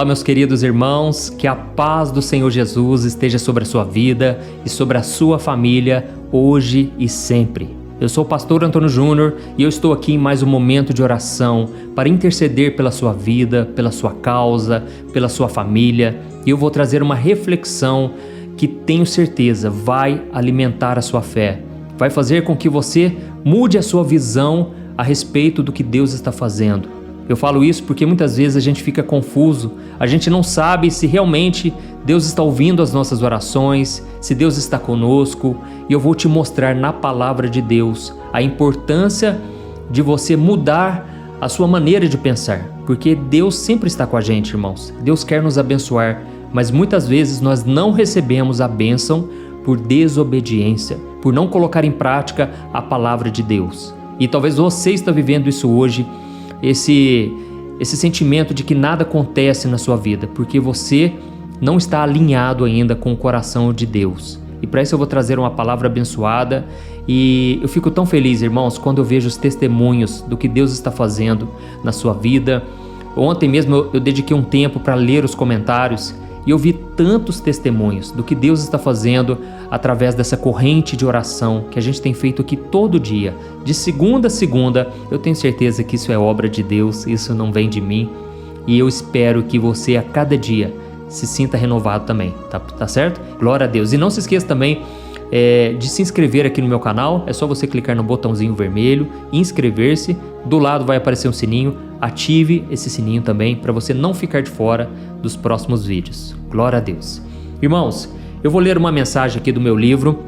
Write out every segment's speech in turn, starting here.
Olá, meus queridos irmãos, que a paz do Senhor Jesus esteja sobre a sua vida e sobre a sua família, hoje e sempre. Eu sou o pastor Antônio Júnior e eu estou aqui em mais um momento de oração para interceder pela sua vida, pela sua causa, pela sua família. E eu vou trazer uma reflexão que tenho certeza vai alimentar a sua fé, vai fazer com que você mude a sua visão a respeito do que Deus está fazendo. Eu falo isso porque muitas vezes a gente fica confuso, a gente não sabe se realmente Deus está ouvindo as nossas orações, se Deus está conosco, e eu vou te mostrar na palavra de Deus a importância de você mudar a sua maneira de pensar, porque Deus sempre está com a gente, irmãos. Deus quer nos abençoar, mas muitas vezes nós não recebemos a bênção por desobediência, por não colocar em prática a palavra de Deus. E talvez você está vivendo isso hoje, esse sentimento de que nada acontece na sua vida, porque você não está alinhado ainda com o coração de Deus. E para isso eu vou trazer uma palavra abençoada, e eu fico tão feliz, irmãos, quando eu vejo os testemunhos do que Deus está fazendo na sua vida. Ontem mesmo eu dediquei um tempo para ler os comentários e eu vi tantos testemunhos do que Deus está fazendo através dessa corrente de oração que a gente tem feito aqui todo dia, de segunda a segunda. Eu tenho certeza que isso é obra de Deus, isso não vem de mim, e eu espero que você a cada dia se sinta renovado também, tá certo? Glória a Deus. E não se esqueça também de se inscrever aqui no meu canal. É só você clicar no botãozinho vermelho, inscrever-se, do lado vai aparecer um sininho, ative esse sininho também para você não ficar de fora dos próximos vídeos. Glória a Deus. Irmãos, eu vou ler uma mensagem aqui do meu livro,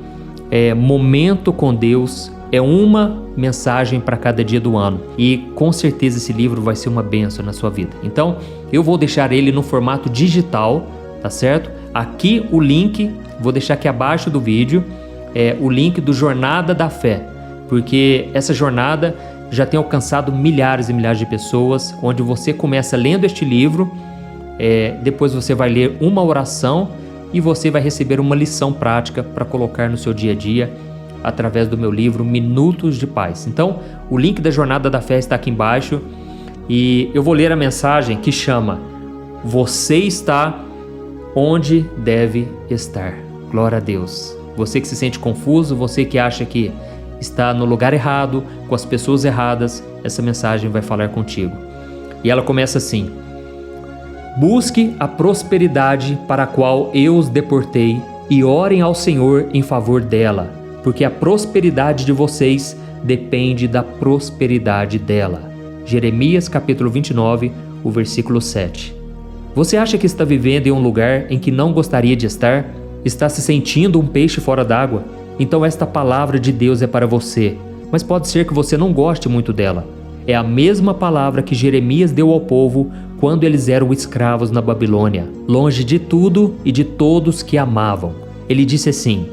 Momento com Deus, é uma mensagem para cada dia do ano, e com certeza esse livro vai ser uma bênção na sua vida. Então, eu vou deixar ele no formato digital, tá certo? Aqui o link, vou deixar aqui abaixo do vídeo, o link do Jornada da Fé, porque essa jornada já tem alcançado milhares e milhares de pessoas, onde você começa lendo este livro, depois você vai ler uma oração e você vai receber uma lição prática para colocar no seu dia a dia, através do meu livro Minutos de Paz. Então, o link da Jornada da Fé está aqui embaixo, e eu vou ler a mensagem que chama Você está onde deve estar. Glória a Deus. Você que se sente confuso, você que acha que está no lugar errado, com as pessoas erradas, essa mensagem vai falar contigo. E ela começa assim: Busque a prosperidade para a qual eu os deportei e orem ao Senhor em favor dela, porque a prosperidade de vocês depende da prosperidade dela. Jeremias capítulo 29, o versículo 7. Você acha que está vivendo em um lugar em que não gostaria de estar? Está se sentindo um peixe fora d'água? Então esta palavra de Deus é para você, mas pode ser que você não goste muito dela. É a mesma palavra que Jeremias deu ao povo quando eles eram escravos na Babilônia, longe de tudo e de todos que amavam. Ele disse assim: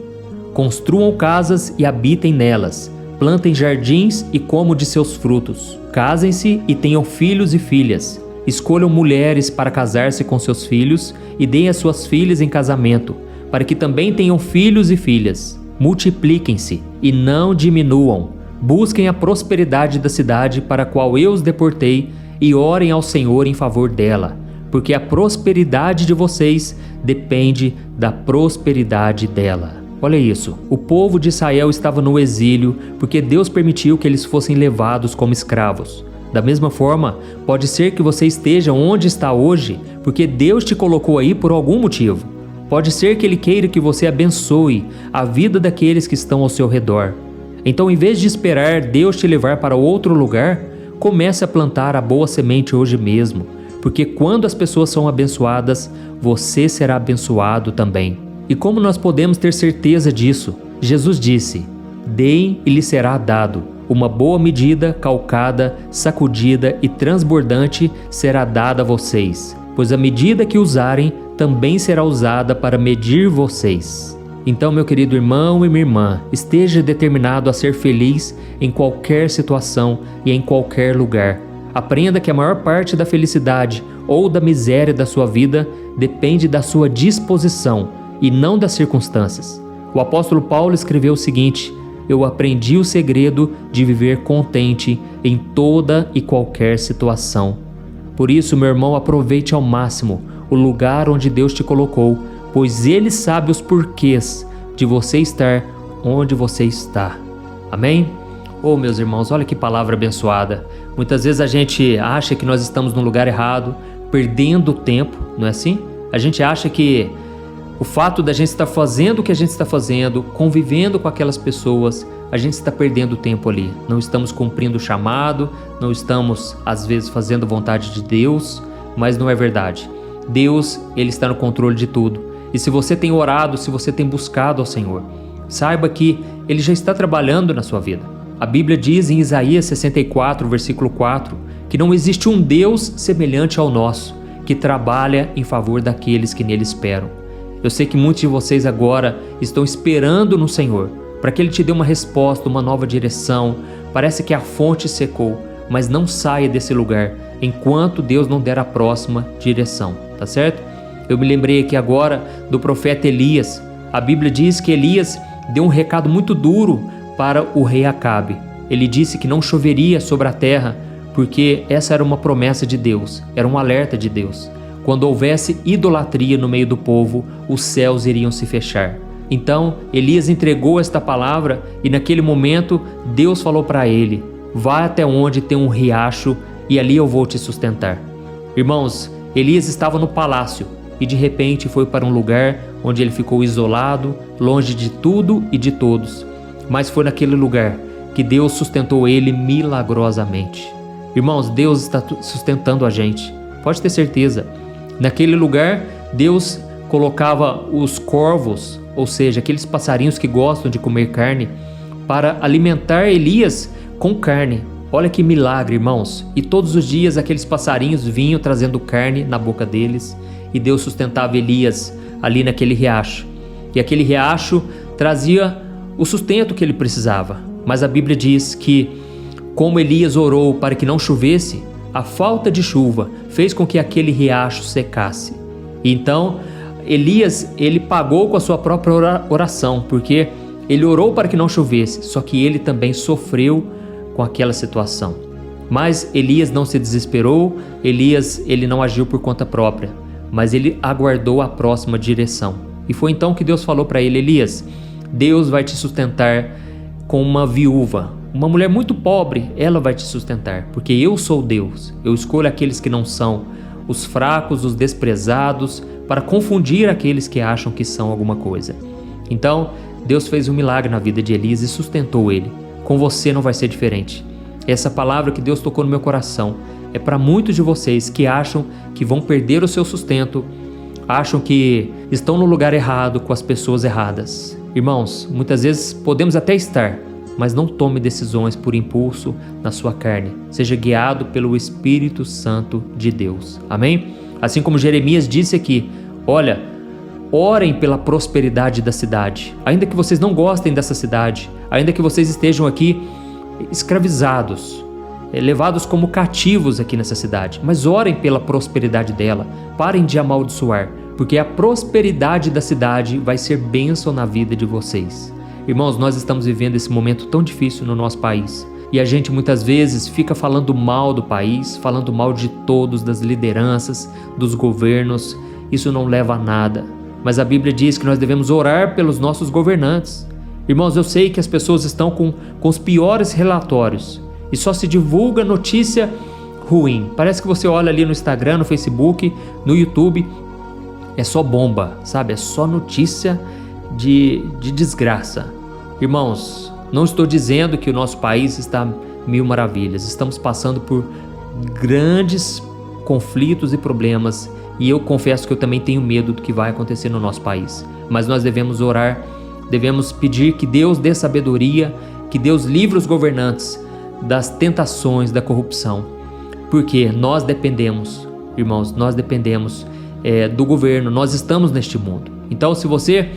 Construam casas e habitem nelas, plantem jardins e comam de seus frutos. Casem-se e tenham filhos e filhas. Escolham mulheres para casar-se com seus filhos e deem as suas filhas em casamento, para que também tenham filhos e filhas. Multipliquem-se e não diminuam. Busquem a prosperidade da cidade para a qual eu os deportei e orem ao Senhor em favor dela, porque a prosperidade de vocês depende da prosperidade dela. Olha isso, o povo de Israel estava no exílio porque Deus permitiu que eles fossem levados como escravos. Da mesma forma, pode ser que você esteja onde está hoje porque Deus te colocou aí por algum motivo. Pode ser que Ele queira que você abençoe a vida daqueles que estão ao seu redor. Então, em vez de esperar Deus te levar para outro lugar, comece a plantar a boa semente hoje mesmo, porque quando as pessoas são abençoadas, você será abençoado também. E como nós podemos ter certeza disso? Jesus disse: Deem e lhe será dado. Uma boa medida, calcada, sacudida e transbordante será dada a vocês, pois a medida que usarem também será usada para medir vocês. Então, meu querido irmão e minha irmã, esteja determinado a ser feliz em qualquer situação e em qualquer lugar. Aprenda que a maior parte da felicidade ou da miséria da sua vida depende da sua disposição e não das circunstâncias. O apóstolo Paulo escreveu o seguinte: Eu aprendi o segredo de viver contente em toda e qualquer situação. Por isso, meu irmão, aproveite ao máximo o lugar onde Deus te colocou, pois Ele sabe os porquês de você estar onde você está. Amém? Oh, meus irmãos, olha que palavra abençoada. Muitas vezes a gente acha que nós estamos no lugar errado, perdendo tempo, não é assim? A gente acha que o fato da gente estar fazendo o que a gente está fazendo, convivendo com aquelas pessoas, a gente está perdendo tempo ali. Não estamos cumprindo o chamado, não estamos, às vezes, fazendo a vontade de Deus, mas não é verdade. Deus, Ele está no controle de tudo. E se você tem orado, se você tem buscado ao Senhor, saiba que Ele já está trabalhando na sua vida. A Bíblia diz em Isaías 64, versículo 4, que não existe um Deus semelhante ao nosso, que trabalha em favor daqueles que nele esperam. Eu sei que muitos de vocês agora estão esperando no Senhor, para que Ele te dê uma resposta, uma nova direção. Parece que a fonte secou, mas não saia desse lugar, enquanto Deus não der a próxima direção, tá certo? Eu me lembrei aqui agora do profeta Elias. A Bíblia diz que Elias deu um recado muito duro para o rei Acabe. Ele disse que não choveria sobre a terra, porque essa era uma promessa de Deus, era um alerta de Deus. Quando houvesse idolatria no meio do povo, os céus iriam se fechar. Então, Elias entregou esta palavra e naquele momento Deus falou para ele: vá até onde tem um riacho e ali eu vou te sustentar. Irmãos, Elias estava no palácio e de repente foi para um lugar onde ele ficou isolado, longe de tudo e de todos. Mas foi naquele lugar que Deus sustentou ele milagrosamente. Irmãos, Deus está sustentando a gente, pode ter certeza. Naquele lugar, Deus colocava os corvos, ou seja, aqueles passarinhos que gostam de comer carne, para alimentar Elias com carne. Olha que milagre, irmãos. E todos os dias aqueles passarinhos vinham trazendo carne na boca deles, e Deus sustentava Elias ali naquele riacho. E aquele riacho trazia o sustento que ele precisava. Mas a Bíblia diz que, como Elias orou para que não chovesse, a falta de chuva fez com que aquele riacho secasse. Então, Elias, ele pagou com a sua própria oração, porque ele orou para que não chovesse, só que ele também sofreu com aquela situação. Mas Elias não se desesperou, Elias, ele não agiu por conta própria, mas ele aguardou a próxima direção. E foi então que Deus falou para ele: Elias, Deus vai te sustentar com uma viúva, uma mulher muito pobre, ela vai te sustentar, porque eu sou Deus, eu escolho aqueles que não são, os fracos, os desprezados, para confundir aqueles que acham que são alguma coisa. Então, Deus fez um milagre na vida de Elias e sustentou ele. Com você não vai ser diferente. Essa palavra que Deus tocou no meu coração é para muitos de vocês que acham que vão perder o seu sustento, acham que estão no lugar errado com as pessoas erradas. Irmãos, muitas vezes podemos até estar, mas não tome decisões por impulso na sua carne. Seja guiado pelo Espírito Santo de Deus. Amém? Assim como Jeremias disse aqui, olha, orem pela prosperidade da cidade. Ainda que vocês não gostem dessa cidade, ainda que vocês estejam aqui escravizados, levados como cativos aqui nessa cidade, mas orem pela prosperidade dela. Parem de amaldiçoar, porque a prosperidade da cidade vai ser bênção na vida de vocês. Irmãos, nós estamos vivendo esse momento tão difícil no nosso país e a gente muitas vezes fica falando mal do país, falando mal de todos, das lideranças, dos governos. Isso não leva a nada, mas a Bíblia diz que nós devemos orar pelos nossos governantes. Irmãos, eu sei que as pessoas estão com os piores relatórios e só se divulga notícia ruim. Parece que você olha ali no Instagram, no Facebook, no YouTube, é só bomba, sabe? É só notícia de desgraça. Irmãos, não estou dizendo que o nosso país está mil maravilhas. Estamos passando por grandes conflitos e problemas e eu confesso que eu também tenho medo do que vai acontecer no nosso país. Mas nós devemos orar, devemos pedir que Deus dê sabedoria, que Deus livre os governantes das tentações da corrupção. Porque nós dependemos, irmãos, nós dependemos do governo, nós estamos neste mundo. Então, se você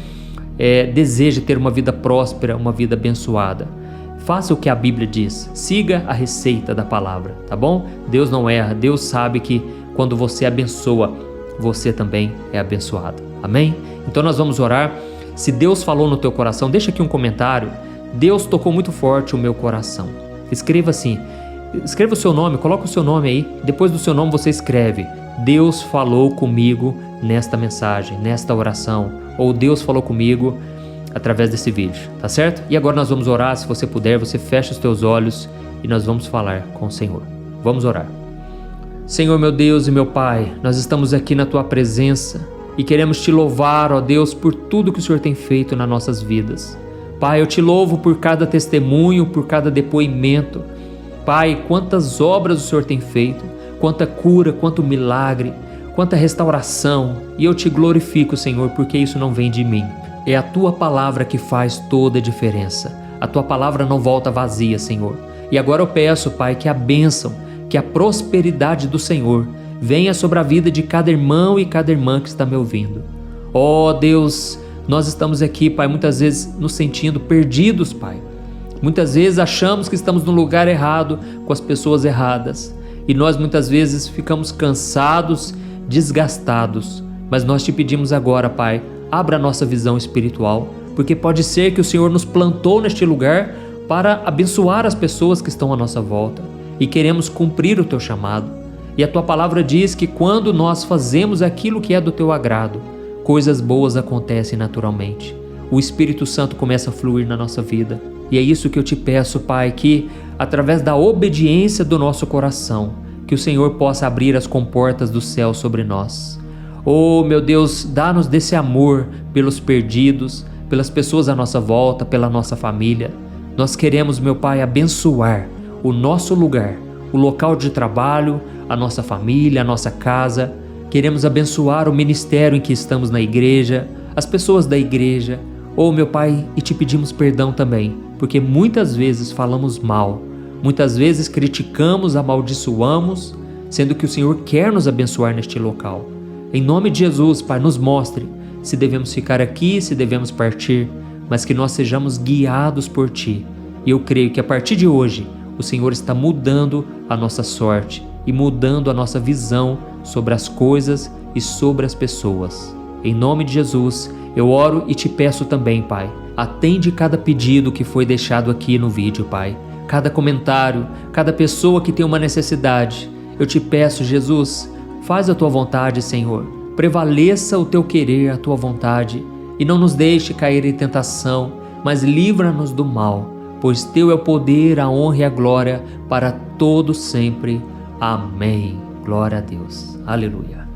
deseja ter uma vida próspera, uma vida abençoada, faça o que a Bíblia diz, siga a receita da palavra, tá bom? Deus não erra, Deus sabe que quando você abençoa, você também é abençoado, amém? Então nós vamos orar. Se Deus falou no teu coração, deixa aqui um comentário: Deus tocou muito forte o meu coração. Escreva assim: Escreva o seu nome, coloca o seu nome aí. Depois do seu nome você escreve: Deus falou comigo nesta mensagem, nesta oração. Ou Deus falou comigo através desse vídeo, tá certo? E agora nós vamos orar. Se você puder, você fecha os teus olhos e nós vamos falar com o Senhor. Vamos orar. Senhor, meu Deus e meu Pai, nós estamos aqui na Tua presença e queremos Te louvar, ó Deus, por tudo que o Senhor tem feito nas nossas vidas. Pai, eu Te louvo por cada testemunho, por cada depoimento. Pai, quantas obras o Senhor tem feito, quanta cura, quanto milagre, quanta restauração. E eu Te glorifico, Senhor, porque isso não vem de mim. É a Tua palavra que faz toda a diferença. A Tua palavra não volta vazia, Senhor. E agora eu peço, Pai, que a bênção, que a prosperidade do Senhor venha sobre a vida de cada irmão e cada irmã que está me ouvindo. Ó Deus, nós estamos aqui, Pai, muitas vezes nos sentindo perdidos, Pai. Muitas vezes achamos que estamos no lugar errado, com as pessoas erradas. E nós muitas vezes ficamos cansados, desgastados. Mas nós Te pedimos agora, Pai, abra a nossa visão espiritual, porque pode ser que o Senhor nos plantou neste lugar para abençoar as pessoas que estão à nossa volta. E queremos cumprir o Teu chamado. E a Tua palavra diz que quando nós fazemos aquilo que é do Teu agrado, coisas boas acontecem naturalmente. O Espírito Santo começa a fluir na nossa vida. E é isso que eu Te peço, Pai, que através da obediência do nosso coração, que o Senhor possa abrir as comportas do céu sobre nós. Oh, meu Deus, dá-nos desse amor pelos perdidos, pelas pessoas à nossa volta, pela nossa família. Nós queremos, meu Pai, abençoar o nosso lugar, o local de trabalho, a nossa família, a nossa casa. Queremos abençoar o ministério em que estamos na igreja, as pessoas da igreja. Oh, meu Pai, e Te pedimos perdão também, porque muitas vezes falamos mal, muitas vezes criticamos, amaldiçoamos, sendo que o Senhor quer nos abençoar neste local. Em nome de Jesus, Pai, nos mostre se devemos ficar aqui, se devemos partir, mas que nós sejamos guiados por Ti. E eu creio que a partir de hoje, o Senhor está mudando a nossa sorte e mudando a nossa visão sobre as coisas e sobre as pessoas. Em nome de Jesus, eu oro e Te peço também, Pai, atende cada pedido que foi deixado aqui no vídeo, Pai. Cada comentário, cada pessoa que tem uma necessidade. Eu Te peço, Jesus, faz a Tua vontade, Senhor. Prevaleça o Teu querer, a Tua vontade. E não nos deixe cair em tentação, mas livra-nos do mal. Pois Teu é o poder, a honra e a glória para todo sempre. Amém. Glória a Deus. Aleluia.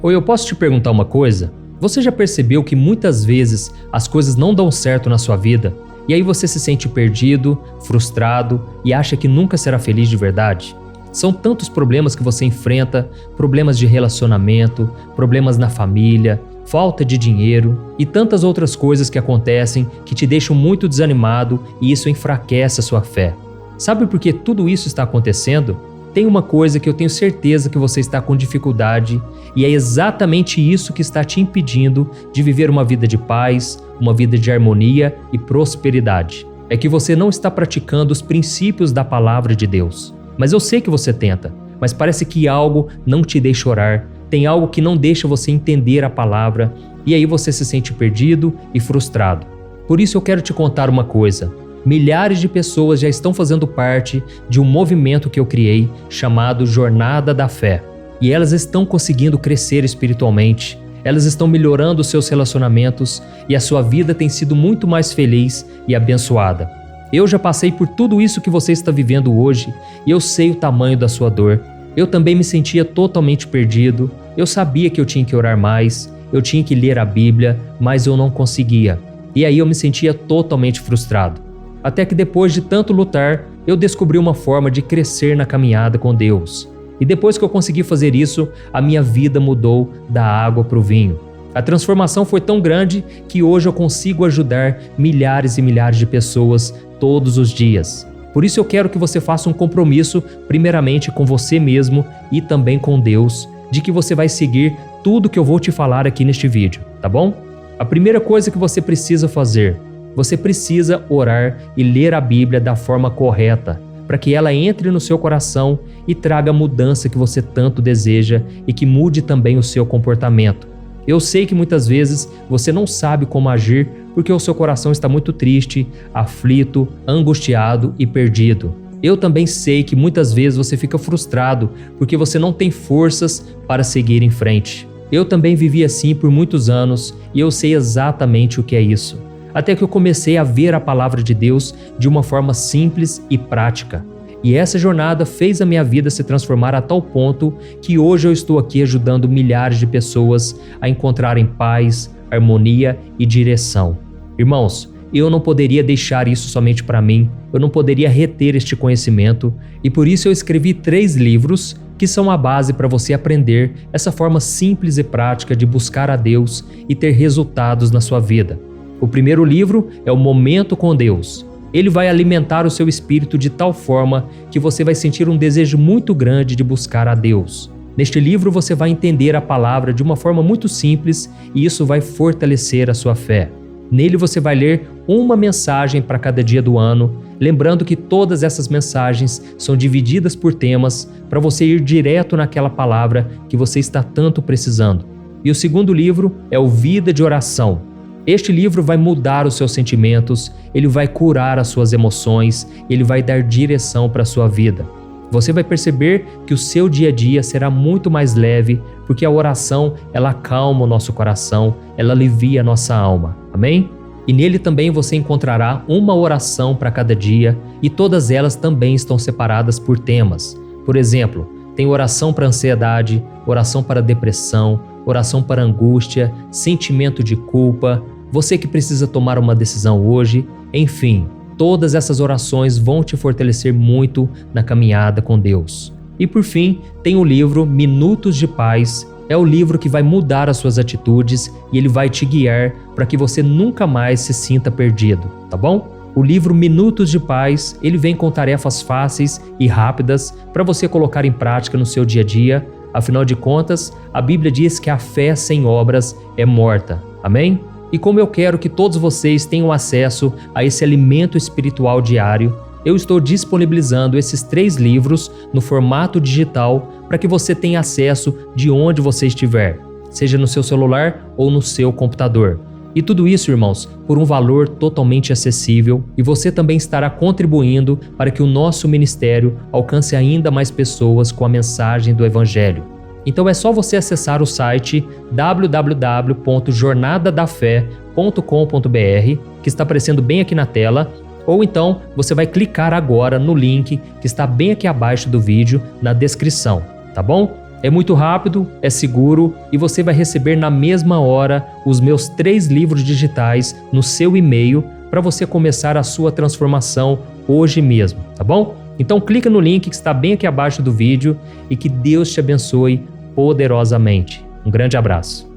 Oi, eu posso te perguntar uma coisa? Você já percebeu que muitas vezes as coisas não dão certo na sua vida? E aí você se sente perdido, frustrado e acha que nunca será feliz de verdade? São tantos problemas que você enfrenta, problemas de relacionamento, problemas na família, falta de dinheiro e tantas outras coisas que acontecem que te deixam muito desanimado e isso enfraquece a sua fé. Sabe por que tudo isso está acontecendo? Tem uma coisa que eu tenho certeza que você está com dificuldade e é exatamente isso que está te impedindo de viver uma vida de paz, uma vida de harmonia e prosperidade. É que você não está praticando os princípios da palavra de Deus. Mas eu sei que você tenta, mas parece que algo não te deixa orar, tem algo que não deixa você entender a palavra e aí você se sente perdido e frustrado. Por isso eu quero te contar uma coisa. Milhares de pessoas já estão fazendo parte de um movimento que eu criei chamado Jornada da Fé. E elas estão conseguindo crescer espiritualmente, elas estão melhorando seus relacionamentos e a sua vida tem sido muito mais feliz e abençoada. Eu já passei por tudo isso que você está vivendo hoje e eu sei o tamanho da sua dor. Eu também me sentia totalmente perdido, eu sabia que eu tinha que orar mais, eu tinha que ler a Bíblia, mas eu não conseguia. E aí eu me sentia totalmente frustrado. Até que depois de tanto lutar, eu descobri uma forma de crescer na caminhada com Deus. E depois que eu consegui fazer isso, a minha vida mudou da água para o vinho. A transformação foi tão grande que hoje eu consigo ajudar milhares e milhares de pessoas todos os dias. Por isso eu quero que você faça um compromisso, primeiramente com você mesmo e também com Deus, de que você vai seguir tudo que eu vou te falar aqui neste vídeo, tá bom? A primeira coisa que você precisa fazer, você precisa orar e ler a Bíblia da forma correta, para que ela entre no seu coração e traga a mudança que você tanto deseja e que mude também o seu comportamento. Eu sei que muitas vezes você não sabe como agir porque o seu coração está muito triste, aflito, angustiado e perdido. Eu também sei que muitas vezes você fica frustrado porque você não tem forças para seguir em frente. Eu também vivi assim por muitos anos e eu sei exatamente o que é isso. Até que eu comecei a ver a palavra de Deus de uma forma simples e prática. E essa jornada fez a minha vida se transformar a tal ponto que hoje eu estou aqui ajudando milhares de pessoas a encontrarem paz, harmonia e direção. Irmãos, eu não poderia deixar isso somente para mim, eu não poderia reter este conhecimento e por isso eu escrevi 3 livros que são a base para você aprender essa forma simples e prática de buscar a Deus e ter resultados na sua vida. O primeiro livro é o Momento com Deus. Ele vai alimentar o seu espírito de tal forma que você vai sentir um desejo muito grande de buscar a Deus. Neste livro você vai entender a palavra de uma forma muito simples e isso vai fortalecer a sua fé. Nele você vai ler uma mensagem para cada dia do ano, lembrando que todas essas mensagens são divididas por temas para você ir direto naquela palavra que você está tanto precisando. E o segundo livro é o Vida de Oração. Este livro vai mudar os seus sentimentos, ele vai curar as suas emoções, ele vai dar direção para a sua vida. Você vai perceber que o seu dia a dia será muito mais leve, porque a oração, ela acalma o nosso coração, ela alivia a nossa alma. Amém? E nele também você encontrará uma oração para cada dia e todas elas também estão separadas por temas. Por exemplo, tem oração para ansiedade, oração para depressão, oração para angústia, sentimento de culpa, você que precisa tomar uma decisão hoje, enfim, todas essas orações vão te fortalecer muito na caminhada com Deus. E por fim, tem o livro Minutos de Paz. É o livro que vai mudar as suas atitudes e ele vai te guiar para que você nunca mais se sinta perdido, tá bom? O livro Minutos de Paz, ele vem com tarefas fáceis e rápidas para você colocar em prática no seu dia a dia. Afinal de contas, a Bíblia diz que a fé sem obras é morta. Amém? E como eu quero que todos vocês tenham acesso a esse alimento espiritual diário, eu estou disponibilizando esses 3 livros no formato digital para que você tenha acesso de onde você estiver, seja no seu celular ou no seu computador. E tudo isso, irmãos, por um valor totalmente acessível e você também estará contribuindo para que o nosso ministério alcance ainda mais pessoas com a mensagem do Evangelho. Então é só você acessar o site www.jornadadafé.com.br, que está aparecendo bem aqui na tela, ou então você vai clicar agora no link que está bem aqui abaixo do vídeo, na descrição, tá bom? É muito rápido, é seguro e você vai receber na mesma hora os meus 3 livros digitais no seu e-mail para você começar a sua transformação hoje mesmo, tá bom? Então clica no link que está bem aqui abaixo do vídeo e que Deus te abençoe poderosamente. Um grande abraço.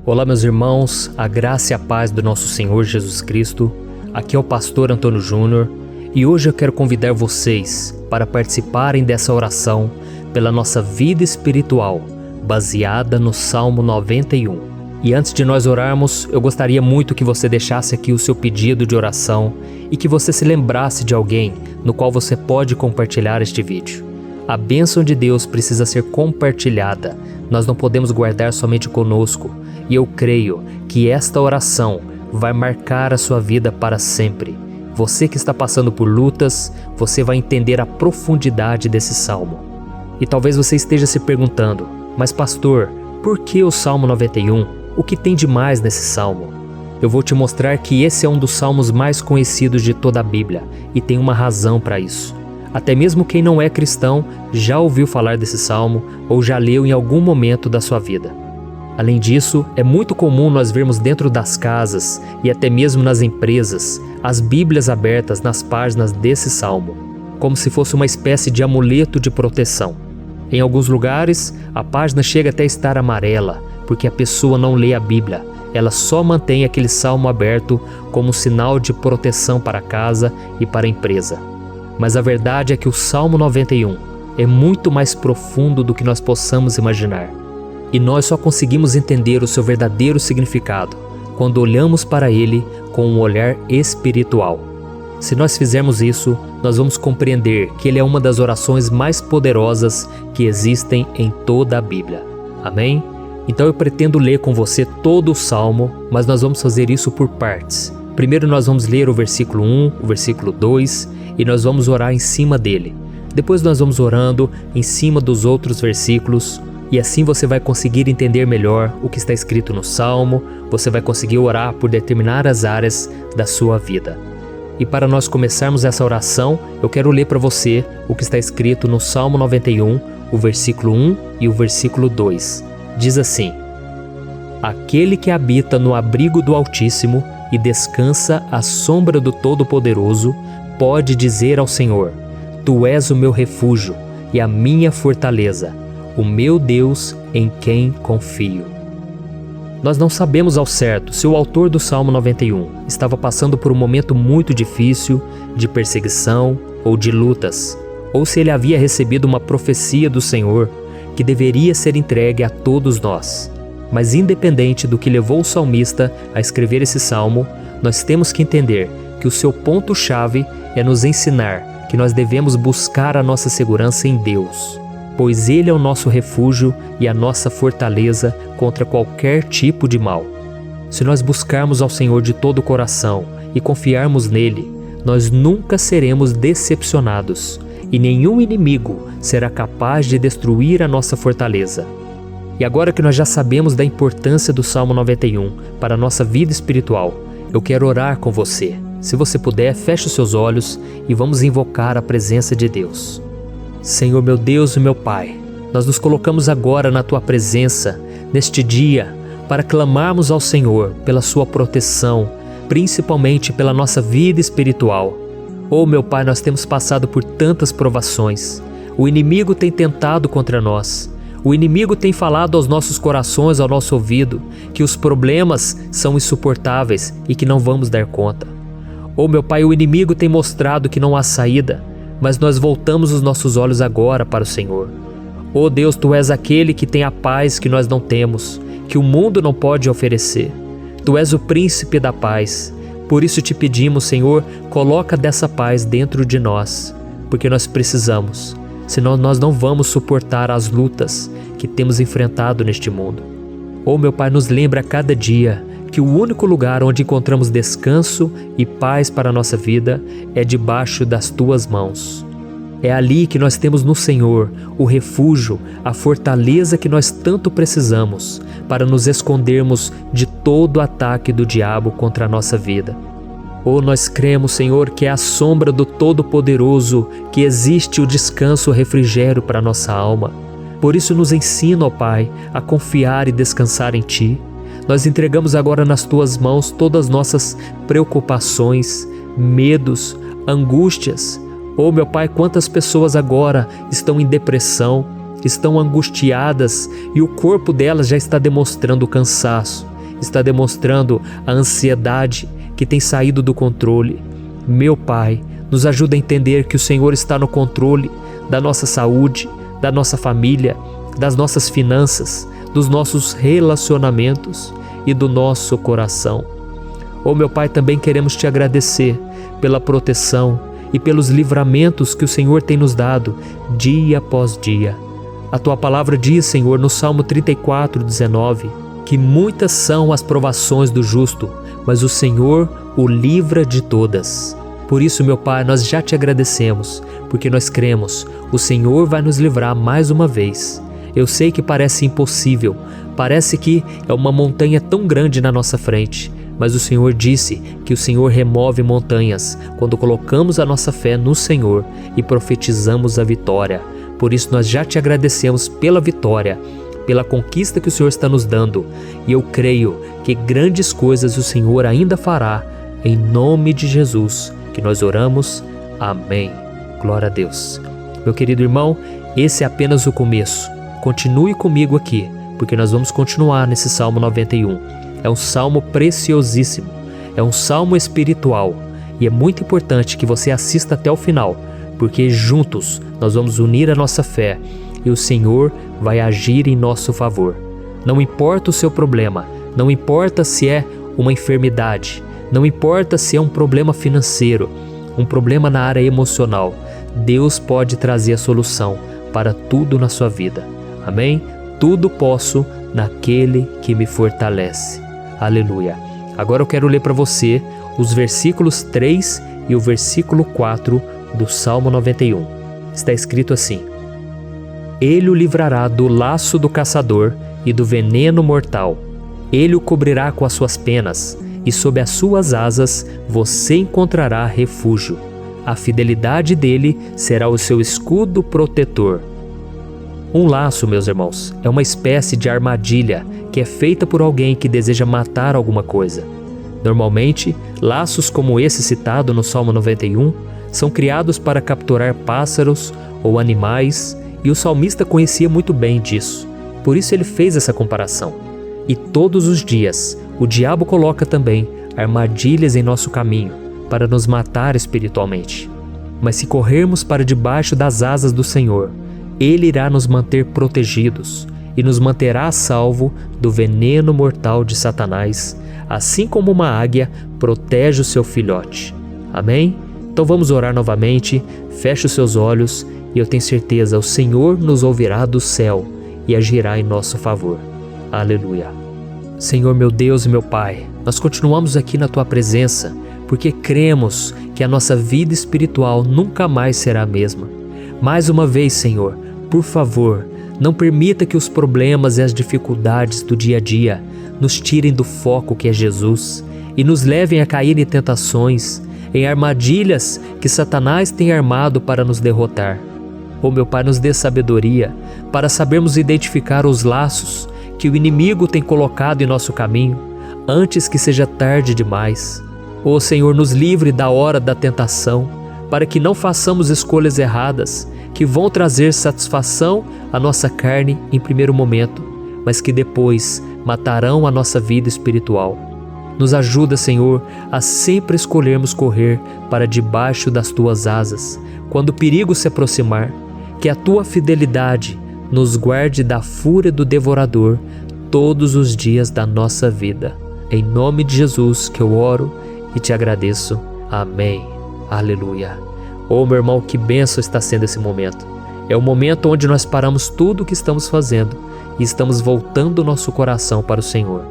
Olá meus irmãos, a graça e a paz do nosso Senhor Jesus Cristo. Aqui é o pastor Antônio Júnior e hoje eu quero convidar vocês para participarem dessa oração pela nossa vida espiritual, baseada no Salmo 91. E antes de nós orarmos, eu gostaria muito que você deixasse aqui o seu pedido de oração e que você se lembrasse de alguém no qual você pode compartilhar este vídeo. A bênção de Deus precisa ser compartilhada, nós não podemos guardar somente conosco, e eu creio que esta oração vai marcar a sua vida para sempre. Você que está passando por lutas, você vai entender a profundidade desse salmo. E talvez você esteja se perguntando, mas pastor, por que o Salmo 91? O que tem de mais nesse salmo? Eu vou te mostrar que esse é um dos salmos mais conhecidos de toda a Bíblia e tem uma razão para isso. Até mesmo quem não é cristão já ouviu falar desse salmo ou já leu em algum momento da sua vida. Além disso, é muito comum nós vermos dentro das casas e até mesmo nas empresas as Bíblias abertas nas páginas desse salmo, como se fosse uma espécie de amuleto de proteção. Em alguns lugares, a página chega até a estar amarela, porque a pessoa não lê a Bíblia, ela só mantém aquele salmo aberto como sinal de proteção para a casa e para a empresa. Mas a verdade é que o Salmo 91 é muito mais profundo do que nós possamos imaginar. E nós só conseguimos entender o seu verdadeiro significado quando olhamos para ele com um olhar espiritual. Se nós fizermos isso, nós vamos compreender que ele é uma das orações mais poderosas que existem em toda a Bíblia. Amém? Então eu pretendo ler com você todo o Salmo, mas nós vamos fazer isso por partes. Primeiro nós vamos ler o versículo 1, o versículo 2 e nós vamos orar em cima dele. Depois nós vamos orando em cima dos outros versículos e assim você vai conseguir entender melhor o que está escrito no Salmo, você vai conseguir orar por determinadas áreas da sua vida. E para nós começarmos essa oração, eu quero ler para você o que está escrito no Salmo 91, o versículo 1 e o versículo 2. Diz assim: Aquele que habita no abrigo do Altíssimo e descansa à sombra do Todo-Poderoso, pode dizer ao Senhor: Tu és o meu refúgio e a minha fortaleza, o meu Deus em quem confio. Nós não sabemos ao certo se o autor do Salmo 91 estava passando por um momento muito difícil, de perseguição ou de lutas, ou se ele havia recebido uma profecia do Senhor que deveria ser entregue a todos nós. Mas independente do que levou o salmista a escrever esse salmo, nós temos que entender que o seu ponto-chave é nos ensinar que nós devemos buscar a nossa segurança em Deus, pois Ele é o nosso refúgio e a nossa fortaleza contra qualquer tipo de mal. Se nós buscarmos ao Senhor de todo o coração e confiarmos nele, nós nunca seremos decepcionados e nenhum inimigo será capaz de destruir a nossa fortaleza. E agora que nós já sabemos da importância do Salmo 91 para a nossa vida espiritual, eu quero orar com você. Se você puder, feche os seus olhos e vamos invocar a presença de Deus. Senhor meu Deus e meu Pai, nós nos colocamos agora na Tua presença, neste dia, para clamarmos ao Senhor pela Sua proteção, principalmente pela nossa vida espiritual. Oh meu Pai, nós temos passado por tantas provações. O inimigo tem tentado contra nós. O inimigo tem falado aos nossos corações, ao nosso ouvido, que os problemas são insuportáveis e que não vamos dar conta. Oh meu Pai, o inimigo tem mostrado que não há saída, mas nós voltamos os nossos olhos agora para o Senhor. Oh Deus, Tu és aquele que tem a paz que nós não temos, que o mundo não pode oferecer. Tu és o príncipe da paz. Por isso te pedimos, Senhor, coloca dessa paz dentro de nós, porque nós precisamos, senão nós não vamos suportar as lutas que temos enfrentado neste mundo. Oh meu Pai, nos lembra a cada dia que o único lugar onde encontramos descanso e paz para a nossa vida é debaixo das Tuas mãos. É ali que nós temos no Senhor o refúgio, a fortaleza que nós tanto precisamos para nos escondermos de todo ataque do diabo contra a nossa vida. Oh, nós cremos, Senhor, que é à sombra do Todo-Poderoso que existe o descanso, o refrigério para a nossa alma. Por isso nos ensina, ó Pai, a confiar e descansar em Ti. Nós entregamos agora nas Tuas mãos todas as nossas preocupações, medos, angústias. Oh meu Pai, quantas pessoas agora estão em depressão, estão angustiadas e o corpo delas já está demonstrando o cansaço, está demonstrando a ansiedade que tem saído do controle. Meu Pai, nos ajuda a entender que o Senhor está no controle da nossa saúde, da nossa família, das nossas finanças, dos nossos relacionamentos e do nosso coração. Oh meu Pai, também queremos Te agradecer pela proteção e pelos livramentos que o Senhor tem nos dado dia após dia. A Tua palavra diz, Senhor, no Salmo 34:19, que muitas são as provações do justo, mas o Senhor o livra de todas. Por isso, meu Pai, nós já Te agradecemos, porque nós cremos, o Senhor vai nos livrar mais uma vez. Eu sei que parece impossível, parece que é uma montanha tão grande na nossa frente, mas o Senhor disse que o Senhor remove montanhas quando colocamos a nossa fé no Senhor e profetizamos a vitória. Por isso nós já Te agradecemos pela vitória, pela conquista que o Senhor está nos dando, e eu creio que grandes coisas o Senhor ainda fará, em nome de Jesus, que nós oramos. Amém. Glória a Deus. Meu querido irmão, esse é apenas o começo. Continue comigo aqui, porque nós vamos continuar nesse Salmo 91. É um salmo preciosíssimo, é um salmo espiritual, e é muito importante que você assista até o final, porque juntos nós vamos unir a nossa fé e o Senhor vai agir em nosso favor. Não importa o seu problema, não importa se é uma enfermidade, não importa se é um problema financeiro, um problema na área emocional, Deus pode trazer a solução para tudo na sua vida. Amém? Tudo posso naquele que me fortalece. Aleluia. Agora eu quero ler para você os versículos 3 e o versículo 4 do Salmo 91. Está escrito assim: Ele o livrará do laço do caçador e do veneno mortal. Ele o cobrirá com as suas penas, e sob as suas asas você encontrará refúgio. A fidelidade dele será o seu escudo protetor. Um laço, meus irmãos, é uma espécie de armadilha que é feita por alguém que deseja matar alguma coisa. Normalmente, laços como esse citado no Salmo 91 são criados para capturar pássaros ou animais, e o salmista conhecia muito bem disso. Por isso ele fez essa comparação. E todos os dias, o diabo coloca também armadilhas em nosso caminho para nos matar espiritualmente. Mas se corrermos para debaixo das asas do Senhor, Ele irá nos manter protegidos e nos manterá a salvo do veneno mortal de Satanás, assim como uma águia protege o seu filhote. Amém? Então vamos orar novamente, feche os seus olhos e eu tenho certeza, o Senhor nos ouvirá do céu e agirá em nosso favor. Aleluia. Senhor meu Deus e meu Pai, nós continuamos aqui na Tua presença porque cremos que a nossa vida espiritual nunca mais será a mesma. Mais uma vez, Senhor, por favor, não permita que os problemas e as dificuldades do dia a dia nos tirem do foco que é Jesus e nos levem a cair em tentações, em armadilhas que Satanás tem armado para nos derrotar. Oh meu Pai, nos dê sabedoria para sabermos identificar os laços que o inimigo tem colocado em nosso caminho antes que seja tarde demais. Oh Senhor, nos livre da hora da tentação, para que não façamos escolhas erradas que vão trazer satisfação à nossa carne em primeiro momento, mas que depois matarão a nossa vida espiritual. Nos ajuda, Senhor, a sempre escolhermos correr para debaixo das Tuas asas, quando o perigo se aproximar, que a Tua fidelidade nos guarde da fúria do devorador todos os dias da nossa vida. Em nome de Jesus que eu oro e te agradeço. Amém. Aleluia. Oh, meu irmão, que bênção está sendo esse momento. É o momento onde nós paramos tudo o que estamos fazendo e estamos voltando o nosso coração para o Senhor.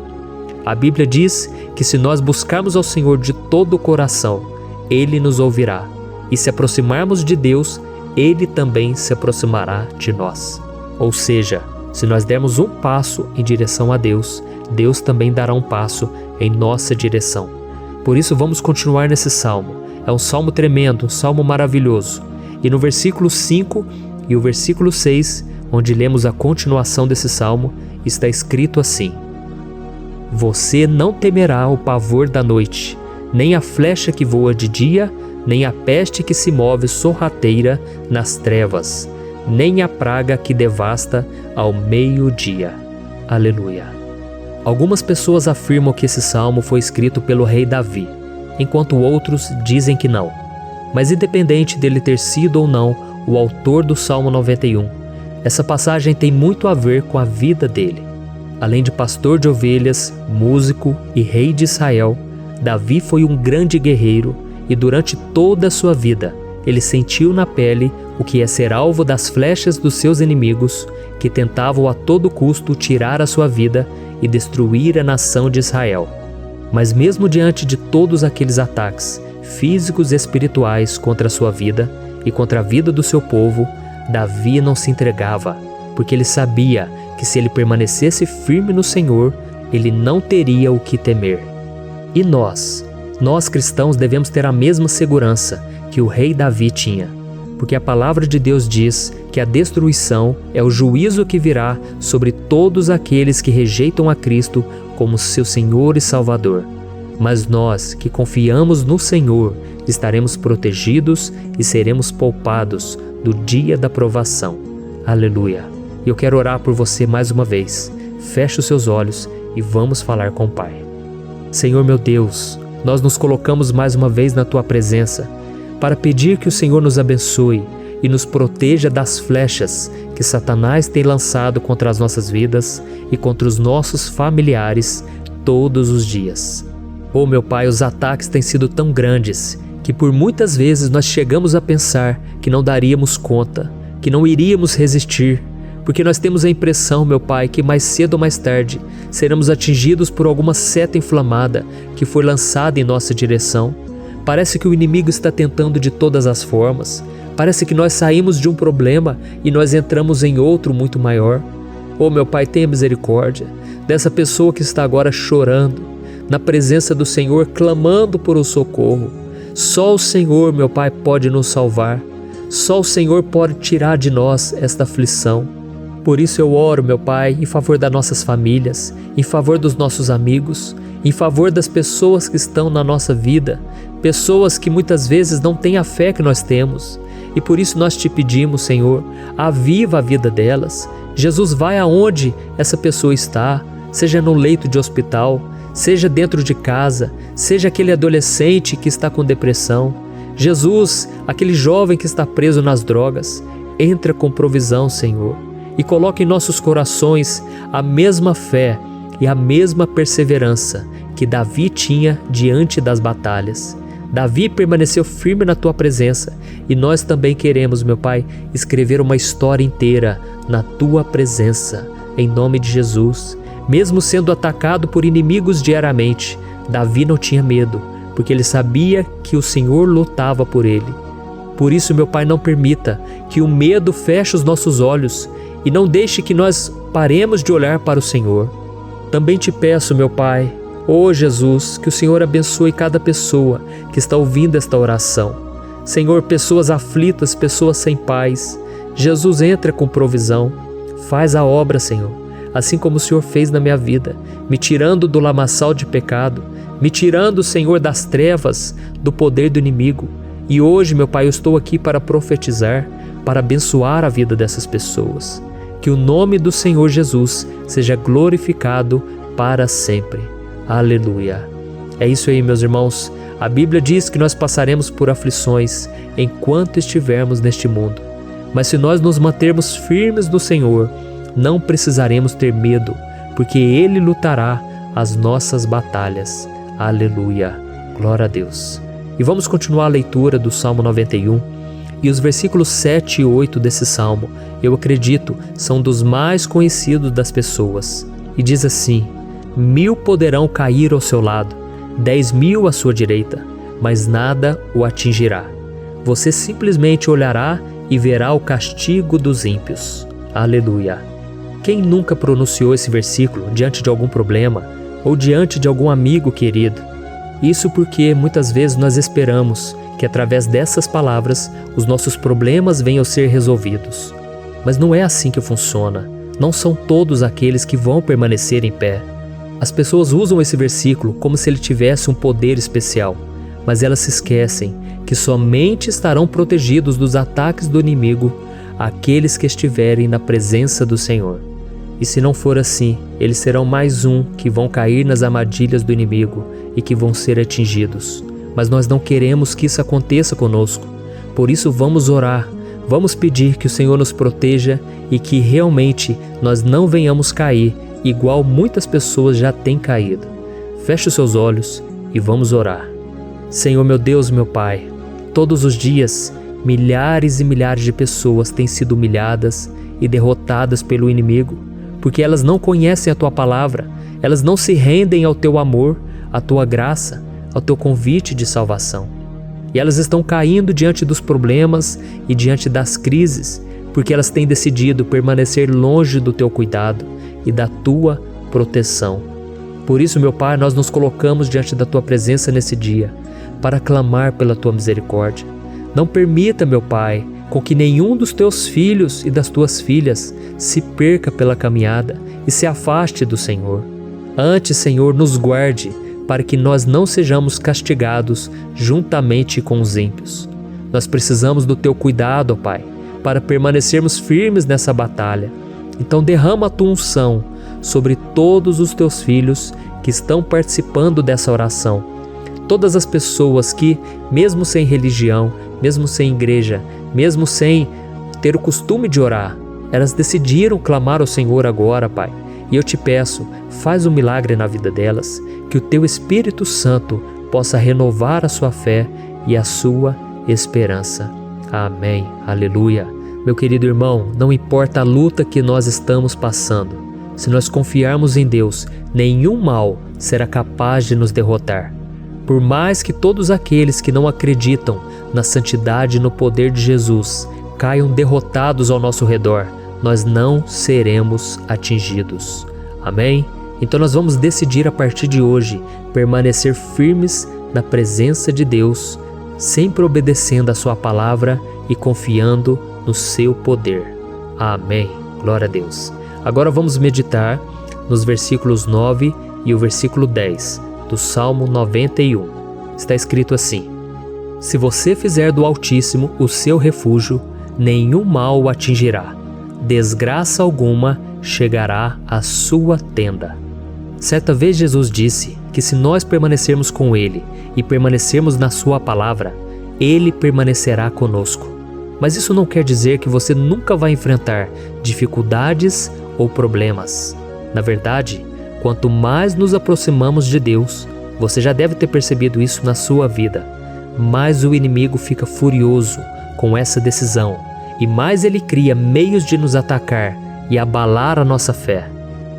A Bíblia diz que se nós buscarmos ao Senhor de todo o coração, Ele nos ouvirá. E se aproximarmos de Deus, Ele também se aproximará de nós. Ou seja, se nós dermos um passo em direção a Deus, Deus também dará um passo em nossa direção. Por isso vamos continuar nesse salmo. É um salmo tremendo, um salmo maravilhoso. E no versículo 5 e o versículo 6, onde lemos a continuação desse salmo, está escrito assim: Você não temerá o pavor da noite, nem a flecha que voa de dia, nem a peste que se move sorrateira nas trevas, nem a praga que devasta ao meio-dia. Aleluia. Algumas pessoas afirmam que esse salmo foi escrito pelo rei Davi, enquanto outros dizem que não. Mas independente dele ter sido ou não o autor do Salmo 91, essa passagem tem muito a ver com a vida dele. Além de pastor de ovelhas, músico e rei de Israel, Davi foi um grande guerreiro e durante toda a sua vida ele sentiu na pele o que é ser alvo das flechas dos seus inimigos que tentavam a todo custo tirar a sua vida e destruir a nação de Israel. Mas mesmo diante de todos aqueles ataques físicos e espirituais contra a sua vida e contra a vida do seu povo, Davi não se entregava, porque ele sabia que se ele permanecesse firme no Senhor, ele não teria o que temer. E nós cristãos devemos ter a mesma segurança que o rei Davi tinha, porque a palavra de Deus diz que a destruição é o juízo que virá sobre todos aqueles que rejeitam a Cristo como seu Senhor e Salvador. Mas nós que confiamos no Senhor estaremos protegidos e seremos poupados do dia da provação. Aleluia. Eu quero orar por você mais uma vez. Feche os seus olhos e vamos falar com o Pai. Senhor meu Deus, nós nos colocamos mais uma vez na Tua presença para pedir que o Senhor nos abençoe e nos proteja das flechas que Satanás tem lançado contra as nossas vidas e contra os nossos familiares todos os dias. Oh meu Pai, os ataques têm sido tão grandes que por muitas vezes nós chegamos a pensar que não daríamos conta, que não iríamos resistir, porque nós temos a impressão, meu Pai, que mais cedo ou mais tarde seremos atingidos por alguma seta inflamada que foi lançada em nossa direção. Parece que o inimigo está tentando de todas as formas. Parece que nós saímos de um problema e nós entramos em outro muito maior. Oh, meu Pai, tenha misericórdia dessa pessoa que está agora chorando, na presença do Senhor, clamando por um socorro. Só o Senhor, meu Pai, pode nos salvar. Só o Senhor pode tirar de nós esta aflição. Por isso eu oro, meu Pai, em favor das nossas famílias, em favor dos nossos amigos, em favor das pessoas que estão na nossa vida, pessoas que muitas vezes não têm a fé que nós temos. E por isso nós te pedimos, Senhor, aviva a vida delas. Jesus, vai aonde essa pessoa está, seja no leito de hospital, seja dentro de casa, seja aquele adolescente que está com depressão. Jesus, aquele jovem que está preso nas drogas, entra com provisão, Senhor, e coloca em nossos corações a mesma fé e a mesma perseverança que Davi tinha diante das batalhas. Davi permaneceu firme na tua presença e nós também queremos, meu Pai, escrever uma história inteira na tua presença, em nome de Jesus. Mesmo sendo atacado por inimigos diariamente, Davi não tinha medo, porque ele sabia que o Senhor lutava por ele. Por isso, meu Pai, não permita que o medo feche os nossos olhos e não deixe que nós paremos de olhar para o Senhor. Também te peço, meu Pai, ó Jesus, que o Senhor abençoe cada pessoa que está ouvindo esta oração. Senhor, pessoas aflitas, pessoas sem paz. Jesus, entra com provisão. Faz a obra, Senhor, assim como o Senhor fez na minha vida, me tirando do lamaçal de pecado, me tirando, Senhor, das trevas, do poder do inimigo. E hoje, meu Pai, eu estou aqui para profetizar, para abençoar a vida dessas pessoas. Que o nome do Senhor Jesus seja glorificado para sempre. Aleluia. É isso aí, meus irmãos. A Bíblia diz que nós passaremos por aflições enquanto estivermos neste mundo. Mas se nós nos mantermos firmes no Senhor, não precisaremos ter medo, porque Ele lutará as nossas batalhas. Aleluia. Glória a Deus. E vamos continuar a leitura do Salmo 91. E os versículos 7 e 8 desse Salmo, eu acredito, são dos mais conhecidos das pessoas. E diz assim: 1000 poderão cair ao seu lado, 10.000 à sua direita, mas nada o atingirá. Você simplesmente olhará e verá o castigo dos ímpios. Aleluia. Quem nunca pronunciou esse versículo diante de algum problema ou diante de algum amigo querido? Isso porque muitas vezes nós esperamos que através dessas palavras os nossos problemas venham a ser resolvidos. Mas não é assim que funciona. Não são todos aqueles que vão permanecer em pé. As pessoas usam esse versículo como se ele tivesse um poder especial, mas elas se esquecem que somente estarão protegidos dos ataques do inimigo aqueles que estiverem na presença do Senhor. E se não for assim, eles serão mais um que vão cair nas armadilhas do inimigo e que vão ser atingidos. Mas nós não queremos que isso aconteça conosco. Por isso vamos orar, vamos pedir que o Senhor nos proteja e que realmente nós não venhamos cair igual muitas pessoas já têm caído. Feche os seus olhos e vamos orar. Senhor, meu Deus, meu Pai, todos os dias milhares e milhares de pessoas têm sido humilhadas e derrotadas pelo inimigo, porque elas não conhecem a Tua palavra, elas não se rendem ao Teu amor, à Tua graça, ao Teu convite de salvação. E elas estão caindo diante dos problemas e diante das crises, porque elas têm decidido permanecer longe do Teu cuidado e da Tua proteção. Por isso, meu Pai, nós nos colocamos diante da Tua presença nesse dia, para clamar pela Tua misericórdia. Não permita, meu Pai, com que nenhum dos Teus filhos e das Tuas filhas se perca pela caminhada e se afaste do Senhor. Antes, Senhor, nos guarde, para que nós não sejamos castigados juntamente com os ímpios. Nós precisamos do Teu cuidado, ó Pai, para permanecermos firmes nessa batalha. Então derrama a Tua unção sobre todos os Teus filhos que estão participando dessa oração. Todas as pessoas que, mesmo sem religião, mesmo sem igreja, mesmo sem ter o costume de orar, elas decidiram clamar ao Senhor agora, Pai. E eu te peço, faz um milagre na vida delas, que o Teu Espírito Santo possa renovar a sua fé e a sua esperança. Amém. Aleluia. Meu querido irmão, não importa a luta que nós estamos passando, se nós confiarmos em Deus, nenhum mal será capaz de nos derrotar. Por mais que todos aqueles que não acreditam na santidade e no poder de Jesus caiam derrotados ao nosso redor, nós não seremos atingidos. Amém? Então nós vamos decidir a partir de hoje permanecer firmes na presença de Deus, sempre obedecendo a sua palavra e confiando no seu poder. Amém. Glória a Deus. Agora vamos meditar nos versículos 9 e o versículo 10 do Salmo 91. Está escrito assim: Se você fizer do Altíssimo o seu refúgio, nenhum mal o atingirá. Desgraça alguma chegará à sua tenda. Certa vez Jesus disse que se nós permanecermos com Ele e permanecermos na sua palavra, Ele permanecerá conosco. Mas isso não quer dizer que você nunca vai enfrentar dificuldades ou problemas. Na verdade, quanto mais nos aproximamos de Deus, você já deve ter percebido isso na sua vida, mais o inimigo fica furioso com essa decisão e mais ele cria meios de nos atacar e abalar a nossa fé.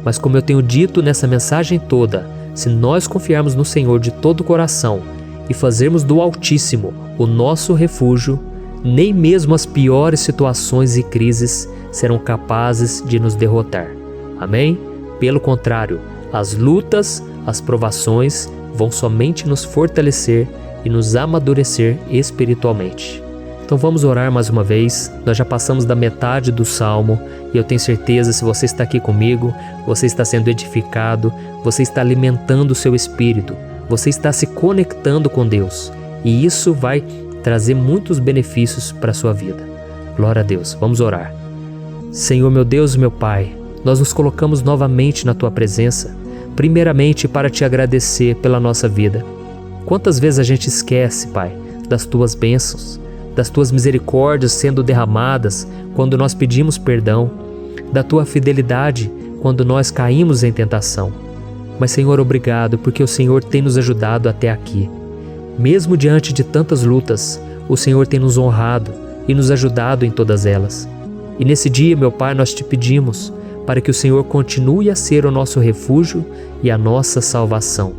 Mas como eu tenho dito nessa mensagem toda, se nós confiarmos no Senhor de todo o coração e fazermos do Altíssimo o nosso refúgio, nem mesmo as piores situações e crises serão capazes de nos derrotar. Amém? Pelo contrário, as lutas, as provações vão somente nos fortalecer e nos amadurecer espiritualmente. Então vamos orar mais uma vez. Nós já passamos da metade do Salmo e eu tenho certeza, se você está aqui comigo, você está sendo edificado, você está alimentando o seu espírito, você está se conectando com Deus e isso vai trazer muitos benefícios para a sua vida. Glória a Deus. Vamos orar. Senhor, meu Deus e meu Pai, nós nos colocamos novamente na Tua presença, primeiramente para Te agradecer pela nossa vida. Quantas vezes a gente esquece, Pai, das Tuas bênçãos, das Tuas misericórdias sendo derramadas quando nós pedimos perdão, da Tua fidelidade quando nós caímos em tentação. Mas, Senhor, obrigado, porque o Senhor tem nos ajudado até aqui. Mesmo diante de tantas lutas, o Senhor tem nos honrado e nos ajudado em todas elas. E nesse dia, meu Pai, nós Te pedimos para que o Senhor continue a ser o nosso refúgio e a nossa salvação.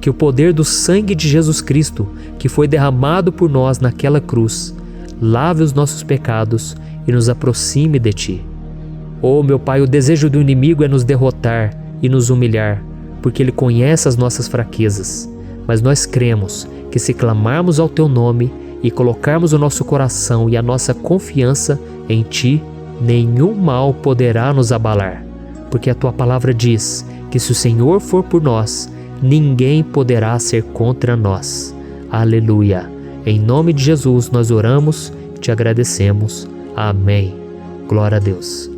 Que o poder do sangue de Jesus Cristo, que foi derramado por nós naquela cruz, lave os nossos pecados e nos aproxime de Ti. Oh, meu Pai, o desejo do inimigo é nos derrotar e nos humilhar, porque ele conhece as nossas fraquezas. Mas nós cremos que se clamarmos ao Teu nome e colocarmos o nosso coração e a nossa confiança em Ti, nenhum mal poderá nos abalar, porque a Tua palavra diz que se o Senhor for por nós, ninguém poderá ser contra nós. Aleluia! Em nome de Jesus nós oramos e Te agradecemos. Amém. Glória a Deus.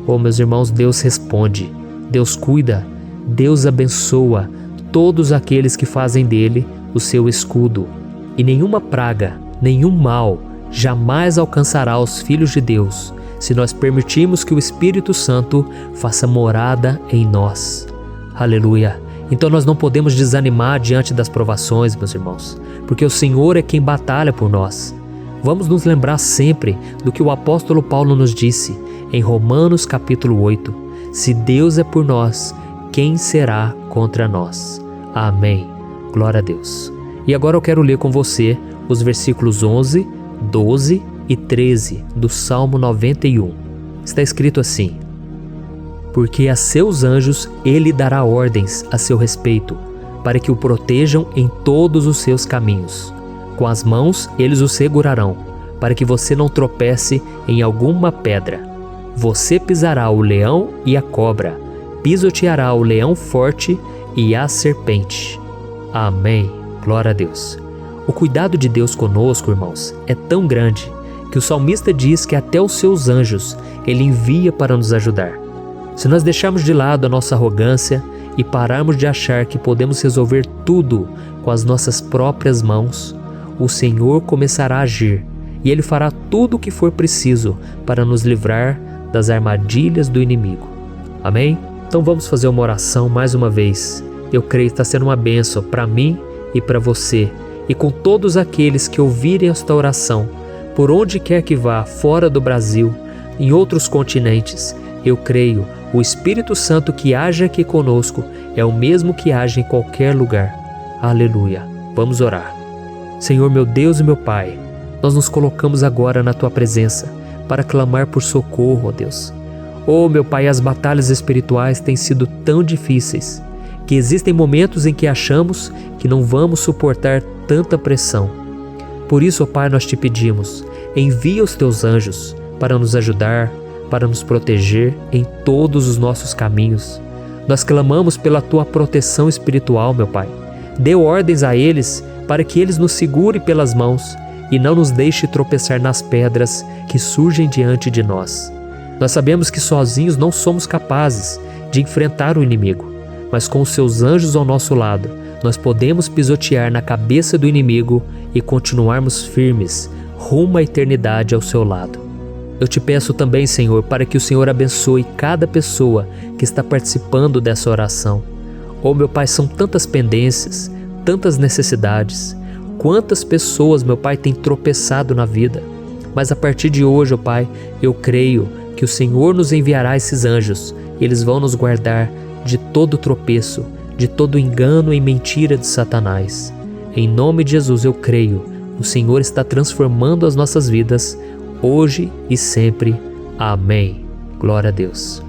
Oh, meus irmãos, Deus responde, Deus cuida, Deus abençoa todos aqueles que fazem dele o seu escudo. E nenhuma praga, nenhum mal jamais alcançará os filhos de Deus, se nós permitirmos que o Espírito Santo faça morada em nós. Aleluia! Então nós não podemos desanimar diante das provações, meus irmãos, porque o Senhor é quem batalha por nós. Vamos nos lembrar sempre do que o apóstolo Paulo nos disse em Romanos capítulo 8. Se Deus é por nós, quem será contra nós? Amém. Glória a Deus. E agora eu quero ler com você os versículos 11, 12 e 13 do Salmo 91. Está escrito assim: Porque a seus anjos ele dará ordens a seu respeito, para que o protejam em todos os seus caminhos. Com as mãos eles o segurarão, para que você não tropece em alguma pedra. Você pisará o leão e a cobra, pisoteará o leão forte e a serpente. Amém. Glória a Deus. O cuidado de Deus conosco, irmãos, é tão grande que o salmista diz que até os seus anjos ele envia para nos ajudar. Se nós deixarmos de lado a nossa arrogância e pararmos de achar que podemos resolver tudo com as nossas próprias mãos, o Senhor começará a agir e Ele fará tudo o que for preciso para nos livrar das armadilhas do inimigo. Amém? Então vamos fazer uma oração mais uma vez. Eu creio que está sendo uma bênção para mim e para você, e com todos aqueles que ouvirem esta oração, por onde quer que vá, fora do Brasil, em outros continentes. Eu creio, o Espírito Santo que age aqui conosco é o mesmo que age em qualquer lugar. Aleluia. Vamos orar. Senhor, meu Deus e meu Pai, nós nos colocamos agora na Tua presença para clamar por socorro, ó Deus. Oh, meu Pai, as batalhas espirituais têm sido tão difíceis que existem momentos em que achamos que não vamos suportar tanta pressão. Por isso, ó Pai, nós te pedimos, envia os Teus anjos para nos ajudar, para nos proteger em todos os nossos caminhos. Nós clamamos pela Tua proteção espiritual, meu Pai. Dê ordens a eles para que eles nos segurem pelas mãos e não nos deixe tropeçar nas pedras que surgem diante de nós. Nós sabemos que sozinhos não somos capazes de enfrentar o inimigo, mas com os Seus anjos ao nosso lado, nós podemos pisotear na cabeça do inimigo e continuarmos firmes rumo à eternidade ao Seu lado. Eu te peço também, Senhor, para que o Senhor abençoe cada pessoa que está participando dessa oração. Oh, meu Pai, são tantas pendências, tantas necessidades. Quantas pessoas, meu Pai, têm tropeçado na vida. Mas a partir de hoje, ó Pai, eu creio que o Senhor nos enviará esses anjos. Eles vão nos guardar de todo tropeço, de todo engano e mentira de Satanás. Em nome de Jesus eu creio, o Senhor está transformando as nossas vidas, hoje e sempre. Amém. Glória a Deus.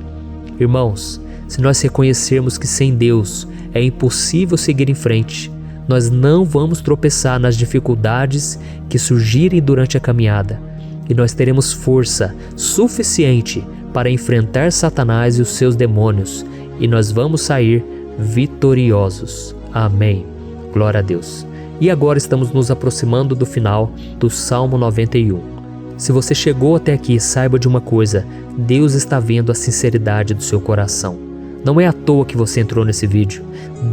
Irmãos, se nós reconhecermos que sem Deus é impossível seguir em frente, nós não vamos tropeçar nas dificuldades que surgirem durante a caminhada, e nós teremos força suficiente para enfrentar Satanás e os seus demônios, e nós vamos sair vitoriosos. Amém. Glória a Deus. E agora estamos nos aproximando do final do Salmo 91. Se você chegou até aqui, saiba de uma coisa: Deus está vendo a sinceridade do seu coração. Não é à toa que você entrou nesse vídeo.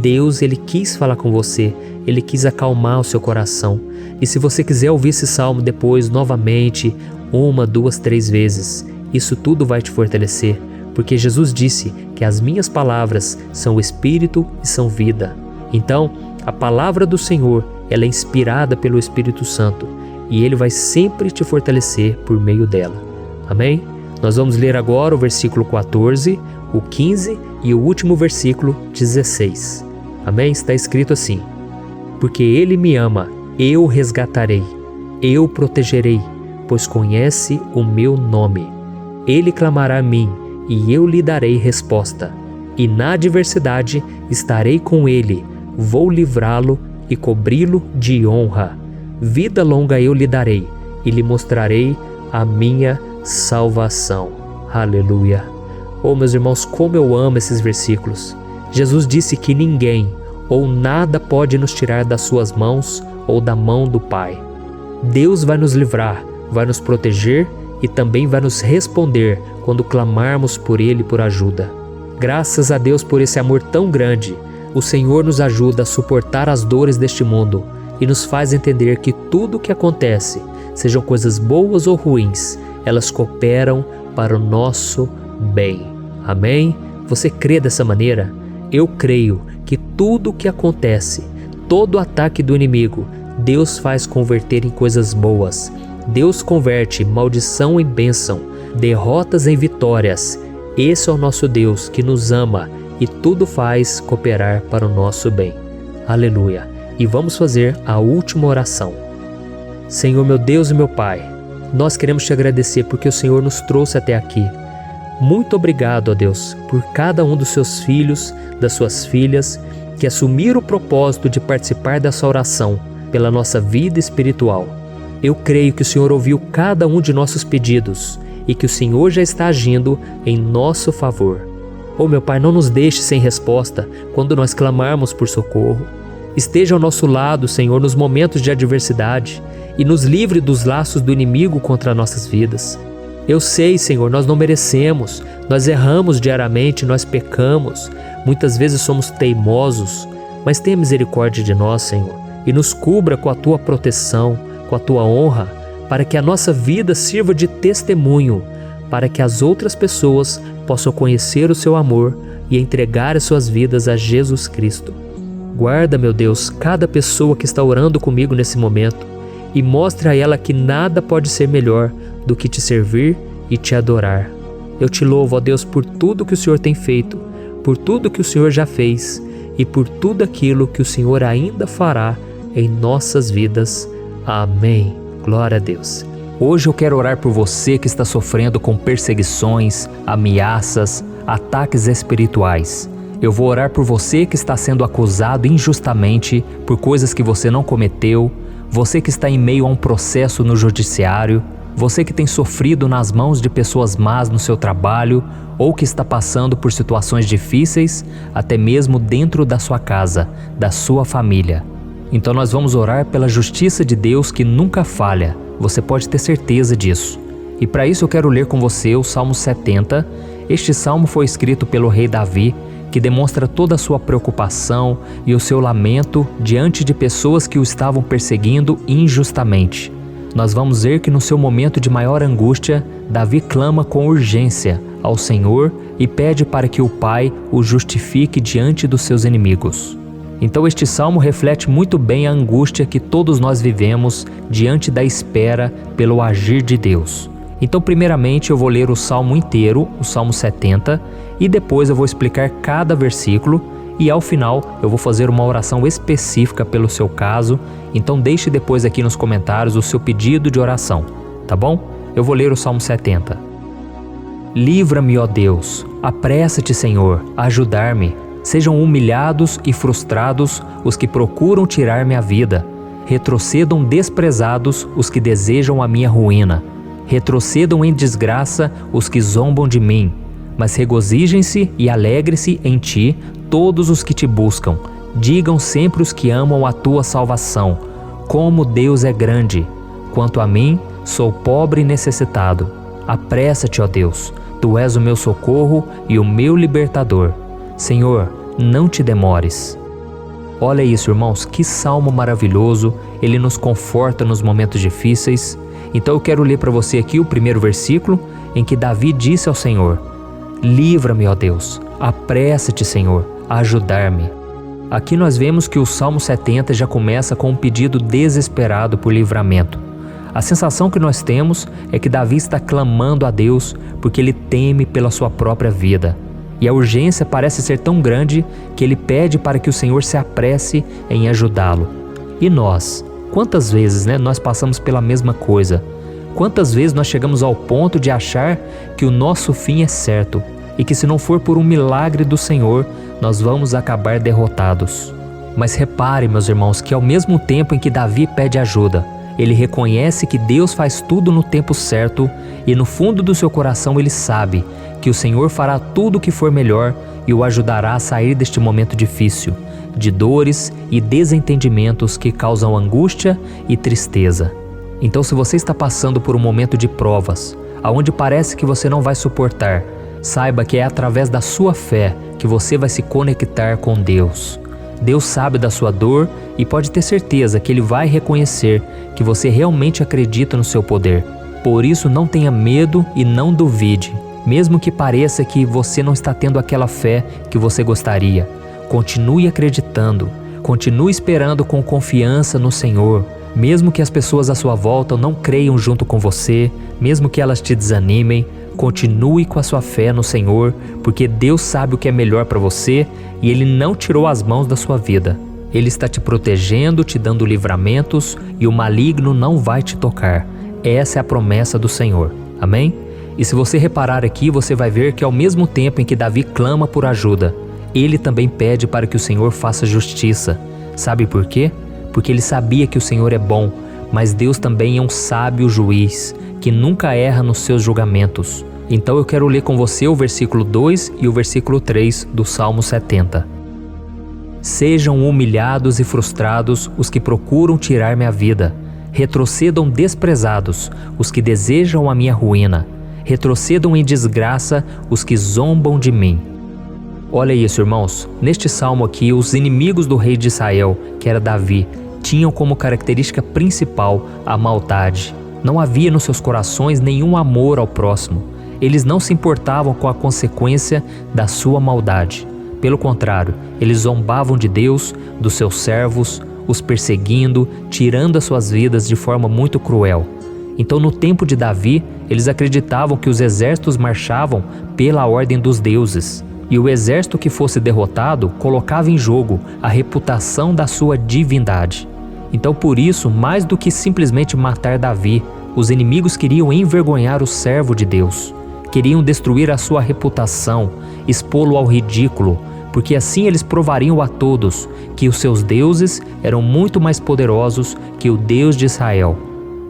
Deus, Ele quis falar com você, Ele quis acalmar o seu coração. E se você quiser ouvir esse salmo depois, novamente, 1, 2, 3 vezes, isso tudo vai te fortalecer, porque Jesus disse que as minhas palavras são espírito e são vida. Então, a palavra do Senhor, ela é inspirada pelo Espírito Santo, e Ele vai sempre te fortalecer por meio dela. Amém? Nós vamos ler agora o versículo 14, o 15 e o último versículo 16. Amém? Está escrito assim: porque Ele me ama, eu o resgatarei, eu o protegerei, pois conhece o meu nome. Ele clamará a mim, e eu lhe darei resposta. E na adversidade estarei com ele, vou livrá-lo e cobri-lo de honra. Vida longa eu lhe darei, e lhe mostrarei a minha salvação. Aleluia. Oh, meus irmãos, como eu amo esses versículos. Jesus disse que ninguém ou nada pode nos tirar das suas mãos ou da mão do Pai. Deus vai nos livrar, vai nos proteger e também vai nos responder quando clamarmos por Ele por ajuda. Graças a Deus por esse amor tão grande, o Senhor nos ajuda a suportar as dores deste mundo e nos faz entender que tudo o que acontece, sejam coisas boas ou ruins, elas cooperam para o nosso bem. Amém? Você crê dessa maneira? Eu creio que tudo o que acontece, todo ataque do inimigo, Deus faz converter em coisas boas. Deus converte maldição em bênção, derrotas em vitórias. Esse é o nosso Deus que nos ama e tudo faz cooperar para o nosso bem. Aleluia! E vamos fazer a última oração. Senhor, meu Deus e meu Pai, nós queremos te agradecer porque o Senhor nos trouxe até aqui. Muito obrigado, ó Deus, por cada um dos seus filhos, das suas filhas, que assumiram o propósito de participar dessa oração pela nossa vida espiritual. Eu creio que o Senhor ouviu cada um de nossos pedidos e que o Senhor já está agindo em nosso favor. Oh, meu Pai, não nos deixe sem resposta quando nós clamarmos por socorro. Esteja ao nosso lado, Senhor, nos momentos de adversidade e nos livre dos laços do inimigo contra nossas vidas. Eu sei, Senhor, nós não merecemos, nós erramos diariamente, nós pecamos, muitas vezes somos teimosos, mas tenha misericórdia de nós, Senhor, e nos cubra com a Tua proteção, com a Tua honra, para que a nossa vida sirva de testemunho, para que as outras pessoas possam conhecer o Seu amor e entregar as suas vidas a Jesus Cristo. Guarda, meu Deus, cada pessoa que está orando comigo nesse momento e mostre a ela que nada pode ser melhor do que te servir e te adorar. Eu te louvo, ó Deus, por tudo que o Senhor tem feito, por tudo que o Senhor já fez e por tudo aquilo que o Senhor ainda fará, em nossas vidas. Amém. Glória a Deus. Hoje eu quero orar por você que está sofrendo com perseguições, ameaças, ataques espirituais. Eu vou orar por você que está sendo acusado injustamente por coisas que você não cometeu, você que está em meio a um processo no judiciário, você que tem sofrido nas mãos de pessoas más no seu trabalho ou que está passando por situações difíceis, até mesmo dentro da sua casa, da sua família. Então nós vamos orar pela justiça de Deus que nunca falha, você pode ter certeza disso. E para isso eu quero ler com você o Salmo 70. Este salmo foi escrito pelo rei Davi, que demonstra toda a sua preocupação e o seu lamento diante de pessoas que o estavam perseguindo injustamente. Nós vamos ver que no seu momento de maior angústia, Davi clama com urgência ao Senhor e pede para que o Pai o justifique diante dos seus inimigos. Então este salmo reflete muito bem a angústia que todos nós vivemos diante da espera pelo agir de Deus. Então primeiramente eu vou ler o salmo inteiro, o Salmo 70, e depois eu vou explicar cada versículo e ao final eu vou fazer uma oração específica pelo seu caso. Então deixe depois aqui nos comentários o seu pedido de oração, tá bom? Eu vou ler o Salmo 70. Livra-me, ó Deus, apressa-te, Senhor, a ajudar-me. Sejam humilhados e frustrados os que procuram tirar-me a vida. Retrocedam desprezados os que desejam a minha ruína. Retrocedam em desgraça os que zombam de mim. Mas regozijem-se e alegre-se em ti todos os que te buscam. Digam sempre os que amam a tua salvação, como Deus é grande. Quanto a mim, sou pobre e necessitado. Apressa-te, ó Deus, tu és o meu socorro e o meu libertador. Senhor, não te demores. Olha isso, irmãos, que salmo maravilhoso, ele nos conforta nos momentos difíceis. Então eu quero ler para você aqui o primeiro versículo, em que Davi disse ao Senhor: livra-me, ó Deus, apressa-te, Senhor, a ajudar-me. Aqui nós vemos que o Salmo 70 já começa com um pedido desesperado por livramento. A sensação que nós temos é que Davi está clamando a Deus porque ele teme pela sua própria vida. E a urgência parece ser tão grande que ele pede para que o Senhor se apresse em ajudá-lo. E nós? Quantas vezes nós passamos pela mesma coisa? Quantas vezes nós chegamos ao ponto de achar que o nosso fim é certo e que se não for por um milagre do Senhor, nós vamos acabar derrotados? Mas repare, meus irmãos, que ao mesmo tempo em que Davi pede ajuda, ele reconhece que Deus faz tudo no tempo certo e no fundo do seu coração ele sabe que o Senhor fará tudo o que for melhor e o ajudará a sair deste momento difícil, de dores e desentendimentos que causam angústia e tristeza. Então, se você está passando por um momento de provas, aonde parece que você não vai suportar, saiba que é através da sua fé que você vai se conectar com Deus. Deus sabe da sua dor e pode ter certeza que Ele vai reconhecer que você realmente acredita no seu poder. Por isso, não tenha medo e não duvide, mesmo que pareça que você não está tendo aquela fé que você gostaria. Continue acreditando, continue esperando com confiança no Senhor. Mesmo que as pessoas à sua volta não creiam junto com você, mesmo que elas te desanimem, continue com a sua fé no Senhor, porque Deus sabe o que é melhor para você e Ele não tirou as mãos da sua vida. Ele está te protegendo, te dando livramentos e o maligno não vai te tocar. Essa é a promessa do Senhor. Amém? E se você reparar aqui, você vai ver que ao mesmo tempo em que Davi clama por ajuda, ele também pede para que o Senhor faça justiça. Sabe por quê? Porque ele sabia que o Senhor é bom, mas Deus também é um sábio juiz, que nunca erra nos seus julgamentos. Então eu quero ler com você o versículo 2 e o versículo 3 do Salmo 70. Sejam humilhados e frustrados os que procuram tirar-me a vida. Retrocedam desprezados os que desejam a minha ruína. Retrocedam em desgraça os que zombam de mim. Olha isso, irmãos. Neste salmo aqui, os inimigos do rei de Israel, que era Davi, tinham como característica principal a maldade. Não havia nos seus corações nenhum amor ao próximo. Eles não se importavam com a consequência da sua maldade. Pelo contrário, eles zombavam de Deus, dos seus servos, os perseguindo, tirando as suas vidas de forma muito cruel. Então, no tempo de Davi, eles acreditavam que os exércitos marchavam pela ordem dos deuses. E o exército que fosse derrotado colocava em jogo a reputação da sua divindade. Então por isso, mais do que simplesmente matar Davi, os inimigos queriam envergonhar o servo de Deus. Queriam destruir a sua reputação, expô-lo ao ridículo, porque assim eles provariam a todos que os seus deuses eram muito mais poderosos que o Deus de Israel.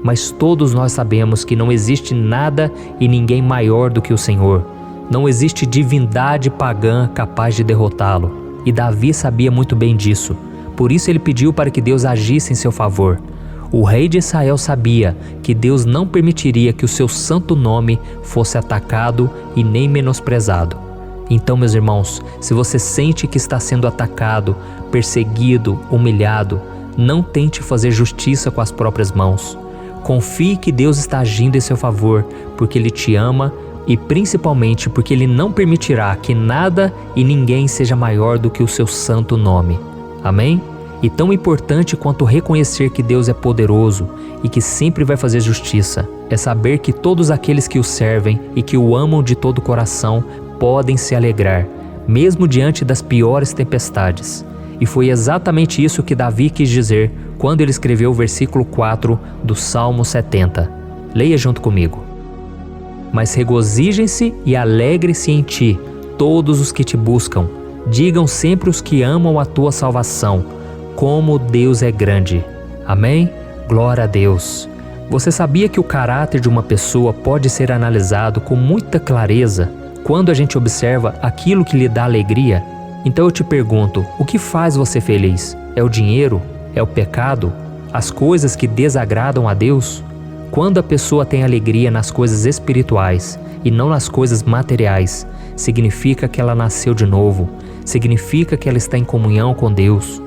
Mas todos nós sabemos que não existe nada e ninguém maior do que o Senhor. Não existe divindade pagã capaz de derrotá-lo. E Davi sabia muito bem disso. Por isso ele pediu para que Deus agisse em seu favor. O rei de Israel sabia que Deus não permitiria que o seu santo nome fosse atacado e nem menosprezado. Então, meus irmãos, se você sente que está sendo atacado, perseguido, humilhado, não tente fazer justiça com as próprias mãos. Confie que Deus está agindo em seu favor, porque Ele te ama e principalmente porque Ele não permitirá que nada e ninguém seja maior do que o seu santo nome. Amém? E tão importante quanto reconhecer que Deus é poderoso e que sempre vai fazer justiça, é saber que todos aqueles que o servem e que o amam de todo o coração podem se alegrar, mesmo diante das piores tempestades. E foi exatamente isso que Davi quis dizer quando ele escreveu o versículo 4 do Salmo 70. Leia junto comigo. Mas regozijem-se e alegrem-se em ti, todos os que te buscam. Digam sempre os que amam a tua salvação, como Deus é grande. Amém? Glória a Deus. Você sabia que o caráter de uma pessoa pode ser analisado com muita clareza quando a gente observa aquilo que lhe dá alegria? Então eu te pergunto, o que faz você feliz? É o dinheiro? É o pecado? As coisas que desagradam a Deus? Quando a pessoa tem alegria nas coisas espirituais e não nas coisas materiais, significa que ela nasceu de novo, significa que ela está em comunhão com Deus.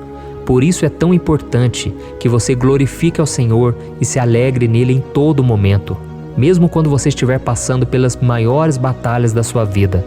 Por isso é tão importante que você glorifique ao Senhor e se alegre nele em todo momento, mesmo quando você estiver passando pelas maiores batalhas da sua vida.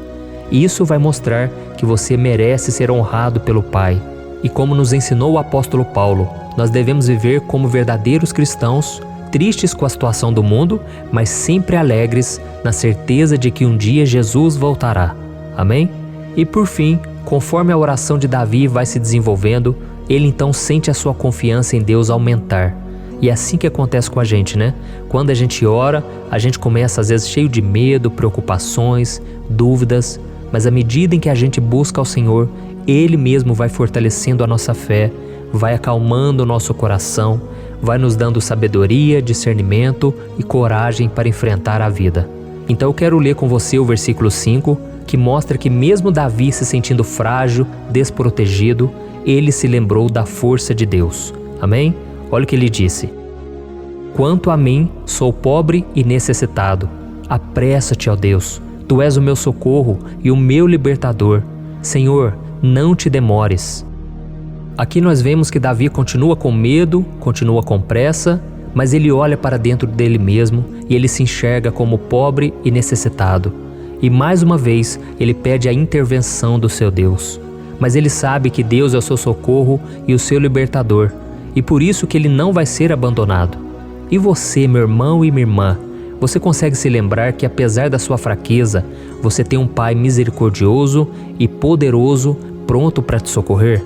Isso vai mostrar que você merece ser honrado pelo Pai. E como nos ensinou o apóstolo Paulo, nós devemos viver como verdadeiros cristãos, tristes com a situação do mundo, mas sempre alegres na certeza de que um dia Jesus voltará. Amém? E por fim, conforme a oração de Davi vai se desenvolvendo, ele então sente a sua confiança em Deus aumentar. E é assim que acontece com a gente, né? Quando a gente ora, a gente começa às vezes cheio de medo, preocupações, dúvidas, mas à medida em que a gente busca ao Senhor, Ele mesmo vai fortalecendo a nossa fé, vai acalmando o nosso coração, vai nos dando sabedoria, discernimento e coragem para enfrentar a vida. Então eu quero ler com você o versículo 5, que mostra que mesmo Davi se sentindo frágil, desprotegido, ele se lembrou da força de Deus. Amém? Olha o que ele disse. Quanto a mim, sou pobre e necessitado. Apressa-te, ó Deus. Tu és o meu socorro e o meu libertador. Senhor, não te demores. Aqui nós vemos que Davi continua com medo, continua com pressa, mas ele olha para dentro dele mesmo e ele se enxerga como pobre e necessitado. E mais uma vez, ele pede a intervenção do seu Deus. Mas ele sabe que Deus é o seu socorro e o seu libertador, e por isso que ele não vai ser abandonado. E você, meu irmão e minha irmã, você consegue se lembrar que apesar da sua fraqueza, você tem um Pai misericordioso e poderoso pronto para te socorrer?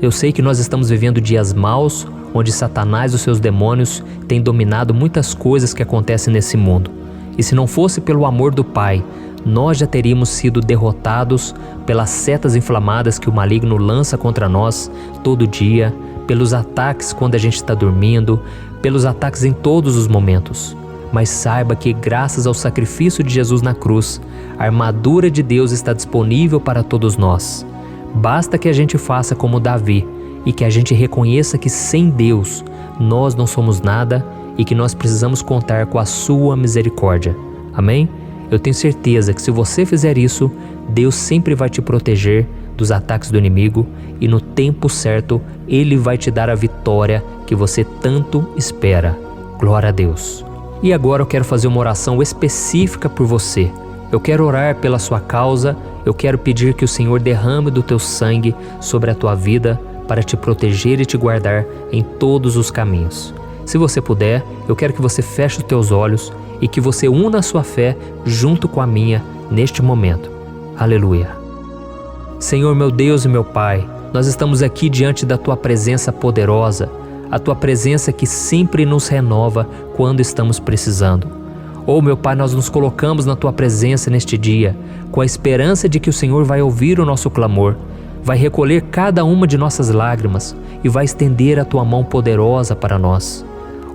Eu sei que nós estamos vivendo dias maus, onde Satanás e os seus demônios têm dominado muitas coisas que acontecem nesse mundo. E se não fosse pelo amor do Pai, nós já teríamos sido derrotados pelas setas inflamadas que o maligno lança contra nós todo dia, pelos ataques quando a gente está dormindo, pelos ataques em todos os momentos. Mas saiba que graças ao sacrifício de Jesus na cruz, a armadura de Deus está disponível para todos nós. Basta que a gente faça como Davi e que a gente reconheça que sem Deus nós não somos nada e que nós precisamos contar com a sua misericórdia. Amém? Eu tenho certeza que se você fizer isso, Deus sempre vai te proteger dos ataques do inimigo e no tempo certo Ele vai te dar a vitória que você tanto espera. Glória a Deus. E agora eu quero fazer uma oração específica por você. Eu quero orar pela sua causa, eu quero pedir que o Senhor derrame do teu sangue sobre a tua vida para te proteger e te guardar em todos os caminhos. Se você puder, eu quero que você feche os teus olhos e que você una a sua fé junto com a minha neste momento. Aleluia. Senhor meu Deus e meu Pai, nós estamos aqui diante da Tua presença poderosa, a Tua presença que sempre nos renova quando estamos precisando. Oh, meu Pai, nós nos colocamos na Tua presença neste dia, com a esperança de que o Senhor vai ouvir o nosso clamor, vai recolher cada uma de nossas lágrimas e vai estender a Tua mão poderosa para nós.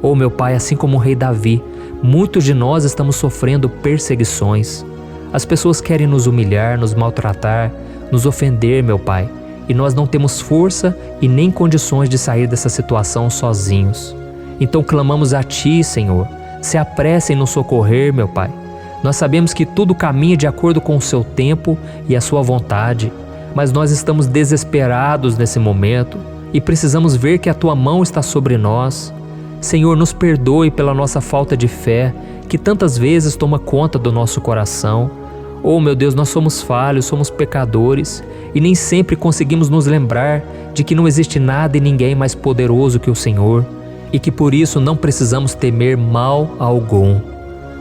Oh, meu Pai, assim como o rei Davi, muitos de nós estamos sofrendo perseguições. As pessoas querem nos humilhar, nos maltratar, nos ofender, meu Pai, e nós não temos força e nem condições de sair dessa situação sozinhos. Então clamamos a Ti, Senhor, se apresse em nos socorrer, meu Pai. Nós sabemos que tudo caminha de acordo com o Seu tempo e a Sua vontade, mas nós estamos desesperados nesse momento e precisamos ver que a Tua mão está sobre nós. Senhor, nos perdoe pela nossa falta de fé, que tantas vezes toma conta do nosso coração. Oh, meu Deus, nós somos falhos, somos pecadores e nem sempre conseguimos nos lembrar de que não existe nada e ninguém mais poderoso que o Senhor e que por isso não precisamos temer mal algum.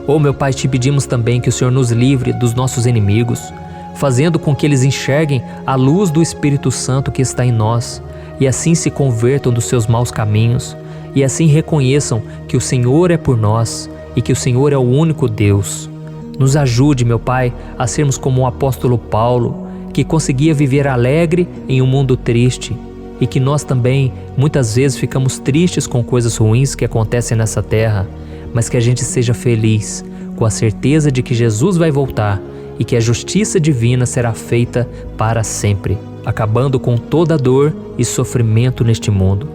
Oh, meu Pai, te pedimos também que o Senhor nos livre dos nossos inimigos, fazendo com que eles enxerguem a luz do Espírito Santo que está em nós e assim se convertam dos seus maus caminhos e assim reconheçam que o Senhor é por nós e que o Senhor é o único Deus. Nos ajude, meu Pai, a sermos como o apóstolo Paulo, que conseguia viver alegre em um mundo triste e que nós também muitas vezes ficamos tristes com coisas ruins que acontecem nessa terra, mas que a gente seja feliz com a certeza de que Jesus vai voltar e que a justiça divina será feita para sempre, acabando com toda dor e sofrimento neste mundo.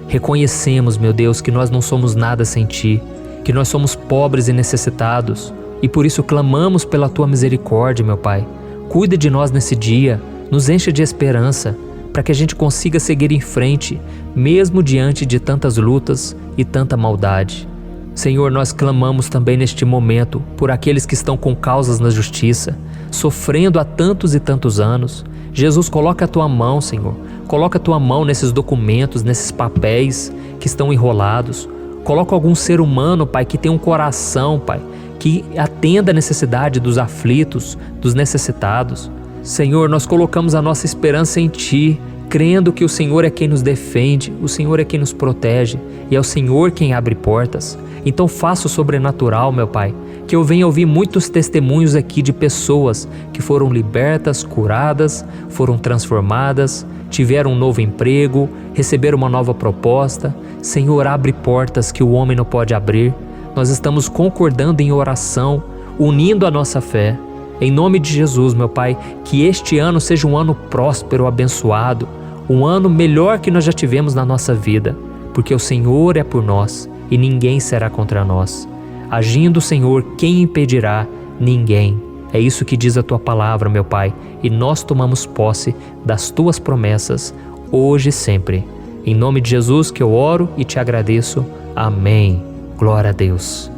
Reconhecemos, meu Deus, que nós não somos nada sem Ti, que nós somos pobres e necessitados, e por isso clamamos pela Tua misericórdia, meu Pai. Cuida de nós nesse dia, nos encha de esperança, para que a gente consiga seguir em frente, mesmo diante de tantas lutas e tanta maldade. Senhor, nós clamamos também neste momento por aqueles que estão com causas na justiça, sofrendo há tantos e tantos anos. Jesus, coloca a Tua mão, Senhor. Coloca a Tua mão nesses documentos, nesses papéis que estão enrolados. Coloca algum ser humano, Pai, que tem um coração, Pai, que atenda a necessidade dos aflitos, dos necessitados. Senhor, nós colocamos a nossa esperança em Ti, crendo que o Senhor é quem nos defende, o Senhor é quem nos protege e é o Senhor quem abre portas. Então faça o sobrenatural, meu Pai, que eu venha ouvir muitos testemunhos aqui de pessoas que foram libertas, curadas, foram transformadas, tiveram um novo emprego, receberam uma nova proposta. Senhor, abre portas que o homem não pode abrir. Nós estamos concordando em oração, unindo a nossa fé. Em nome de Jesus, meu Pai, que este ano seja um ano próspero, abençoado, um ano melhor que nós já tivemos na nossa vida, porque o Senhor é por nós e ninguém será contra nós. Agindo o Senhor, quem impedirá? Ninguém. É isso que diz a Tua palavra, meu Pai, e nós tomamos posse das Tuas promessas, hoje e sempre. Em nome de Jesus que eu oro e te agradeço. Amém. Glória a Deus.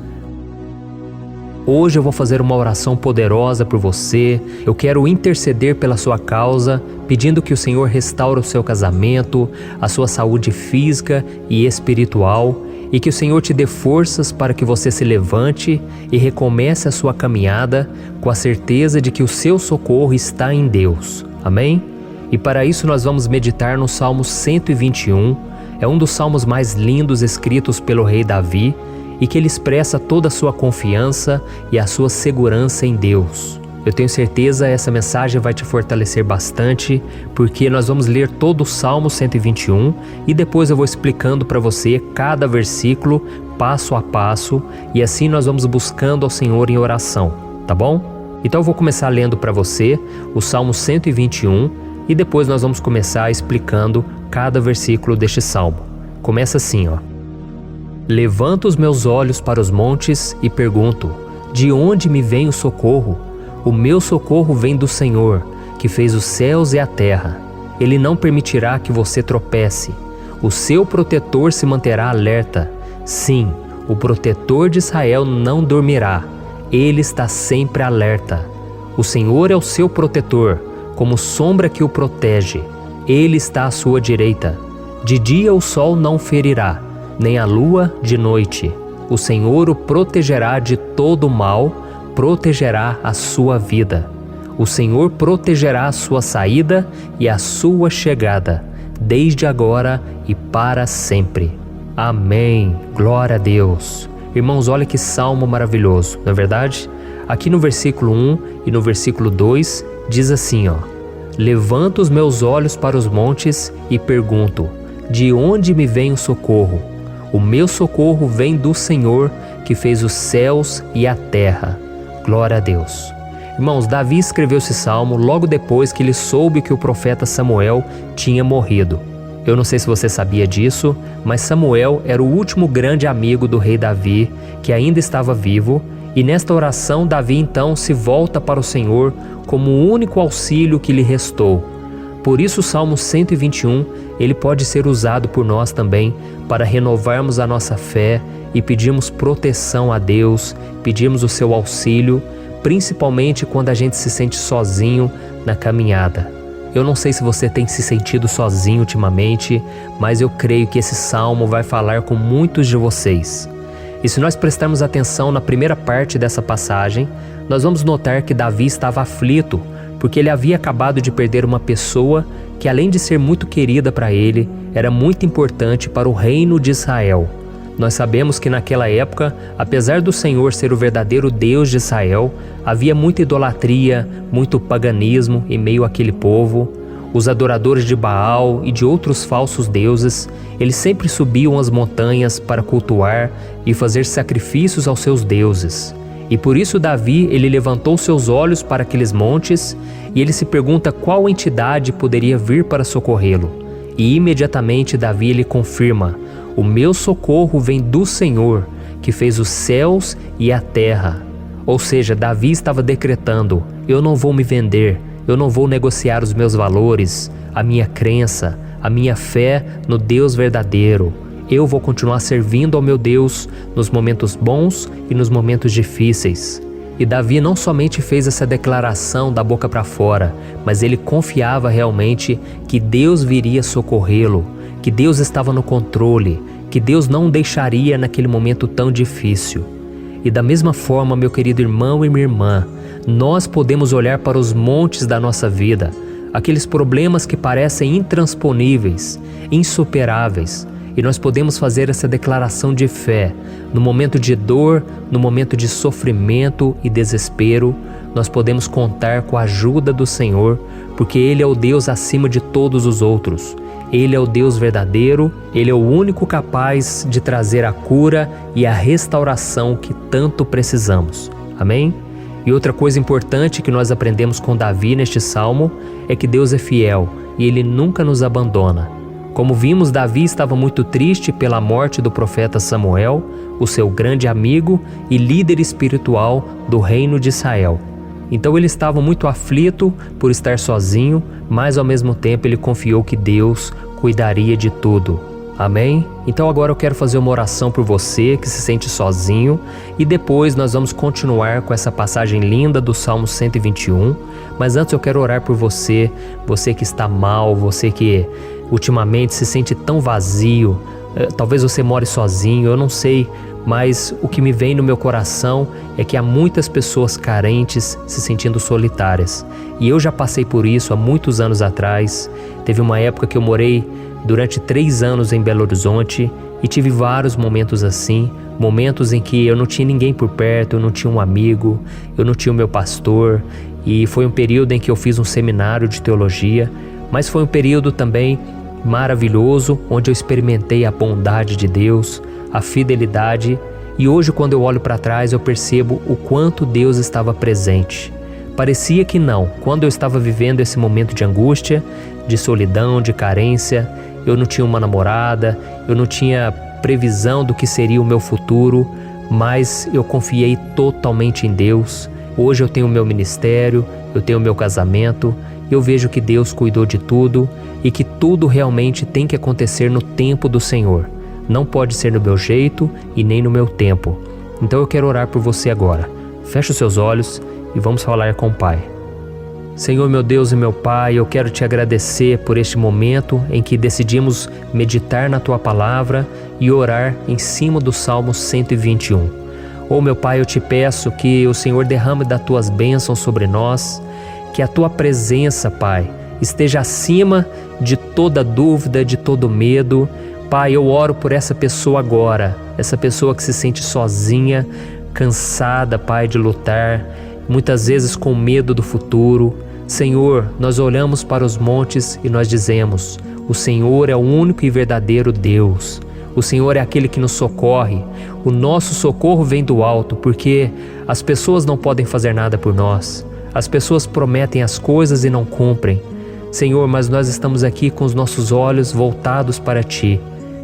Hoje eu vou fazer uma oração poderosa por você. Eu quero interceder pela sua causa, pedindo que o Senhor restaure o seu casamento, a sua saúde física e espiritual, e que o Senhor te dê forças para que você se levante e recomece a sua caminhada com a certeza de que o seu socorro está em Deus. Amém? E para isso nós vamos meditar no Salmo 121. É um dos salmos mais lindos escritos pelo rei Davi, e que ele expressa toda a sua confiança e a sua segurança em Deus. Eu tenho certeza essa mensagem vai te fortalecer bastante, porque nós vamos ler todo o Salmo 121 e depois eu vou explicando para você cada versículo, passo a passo, e assim nós vamos buscando ao Senhor em oração, tá bom? Então eu vou começar lendo para você o Salmo 121 e depois nós vamos começar explicando cada versículo deste salmo. Começa assim, ó. Levanto os meus olhos para os montes e pergunto: de onde me vem o socorro? O meu socorro vem do Senhor, que fez os céus e a terra. Ele não permitirá que você tropece. O seu protetor se manterá alerta. Sim, o protetor de Israel não dormirá. Ele está sempre alerta. O Senhor é o seu protetor, como sombra que o protege. Ele está à sua direita. De dia o sol não ferirá, nem a lua de noite. O Senhor o protegerá de todo mal, protegerá a sua vida. O Senhor protegerá a sua saída e a sua chegada, desde agora e para sempre. Amém. Glória a Deus. Irmãos, olha que salmo maravilhoso, não é verdade? Aqui no versículo 1 e no versículo 2 diz assim, Levanto os meus olhos para os montes e pergunto, de onde me vem o socorro? O meu socorro vem do Senhor, que fez os céus e a terra. Glória a Deus. Irmãos, Davi escreveu esse salmo logo depois que ele soube que o profeta Samuel tinha morrido. Eu não sei se você sabia disso, mas Samuel era o último grande amigo do rei Davi, que ainda estava vivo, e nesta oração Davi então se volta para o Senhor como o único auxílio que lhe restou. Por isso o Salmo 121, ele pode ser usado por nós também para renovarmos a nossa fé e pedirmos proteção a Deus, pedirmos o seu auxílio, principalmente quando a gente se sente sozinho na caminhada. Eu não sei se você tem se sentido sozinho ultimamente, mas eu creio que esse salmo vai falar com muitos de vocês. E se nós prestarmos atenção na primeira parte dessa passagem, nós vamos notar que Davi estava aflito, porque ele havia acabado de perder uma pessoa que, além de ser muito querida para ele, era muito importante para o reino de Israel. Nós sabemos que naquela época, apesar do Senhor ser o verdadeiro Deus de Israel, havia muita idolatria, muito paganismo em meio àquele povo. Os adoradores de Baal e de outros falsos deuses, eles sempre subiam as montanhas para cultuar e fazer sacrifícios aos seus deuses. E por isso Davi, ele levantou seus olhos para aqueles montes e ele se pergunta qual entidade poderia vir para socorrê-lo. E imediatamente Davi, ele confirma: o meu socorro vem do Senhor, que fez os céus e a terra. Ou seja, Davi estava decretando: eu não vou me vender, eu não vou negociar os meus valores, a minha crença, a minha fé no Deus verdadeiro. Eu vou continuar servindo ao meu Deus nos momentos bons e nos momentos difíceis. E Davi não somente fez essa declaração da boca para fora, mas ele confiava realmente que Deus viria socorrê-lo, que Deus estava no controle, que Deus não o deixaria naquele momento tão difícil. E da mesma forma, meu querido irmão e minha irmã, nós podemos olhar para os montes da nossa vida, aqueles problemas que parecem intransponíveis, insuperáveis, e nós podemos fazer essa declaração de fé. No momento de dor, no momento de sofrimento e desespero, nós podemos contar com a ajuda do Senhor, porque Ele é o Deus acima de todos os outros. Ele é o Deus verdadeiro, Ele é o único capaz de trazer a cura e a restauração que tanto precisamos. Amém? E outra coisa importante que nós aprendemos com Davi neste salmo é que Deus é fiel e Ele nunca nos abandona. Como vimos, Davi estava muito triste pela morte do profeta Samuel, o seu grande amigo e líder espiritual do reino de Israel. Então ele estava muito aflito por estar sozinho, mas ao mesmo tempo ele confiou que Deus cuidaria de tudo. Amém? Então agora eu quero fazer uma oração por você que se sente sozinho e depois nós vamos continuar com essa passagem linda do Salmo 121. Mas antes eu quero orar por você, você que está mal, você que ultimamente se sente tão vazio, talvez você more sozinho, eu não sei, mas o que me vem no meu coração é que há muitas pessoas carentes se sentindo solitárias. E eu já passei por isso há muitos anos atrás. Teve uma época que eu morei durante 3 anos em Belo Horizonte e tive vários momentos assim, momentos em que eu não tinha ninguém por perto, eu não tinha um amigo, eu não tinha o meu pastor, e foi um período em que eu fiz um seminário de teologia, mas foi um período também maravilhoso, onde eu experimentei a bondade de Deus, a fidelidade, e hoje quando eu olho para trás eu percebo o quanto Deus estava presente. Parecia que não, quando eu estava vivendo esse momento de angústia, de solidão, de carência, eu não tinha uma namorada, eu não tinha previsão do que seria o meu futuro, mas eu confiei totalmente em Deus. Hoje eu tenho o meu ministério, eu tenho o meu casamento, eu vejo que Deus cuidou de tudo e que tudo realmente tem que acontecer no tempo do Senhor. Não pode ser no meu jeito e nem no meu tempo. Então eu quero orar por você agora. Feche os seus olhos e vamos falar com o Pai. Senhor, meu Deus e meu Pai, eu quero te agradecer por este momento em que decidimos meditar na Tua Palavra e orar em cima do Salmo 121. Oh, meu Pai, eu te peço que o Senhor derrame das Tuas bênçãos sobre nós, que a Tua presença, Pai, esteja acima de toda dúvida, de todo medo, Pai, eu oro por essa pessoa agora, essa pessoa que se sente sozinha, cansada, Pai, de lutar, muitas vezes com medo do futuro. Senhor, nós olhamos para os montes e nós dizemos: o Senhor é o único e verdadeiro Deus. O Senhor é aquele que nos socorre. O nosso socorro vem do alto, porque as pessoas não podem fazer nada por nós. As pessoas prometem as coisas e não cumprem. Senhor, mas nós estamos aqui com os nossos olhos voltados para Ti.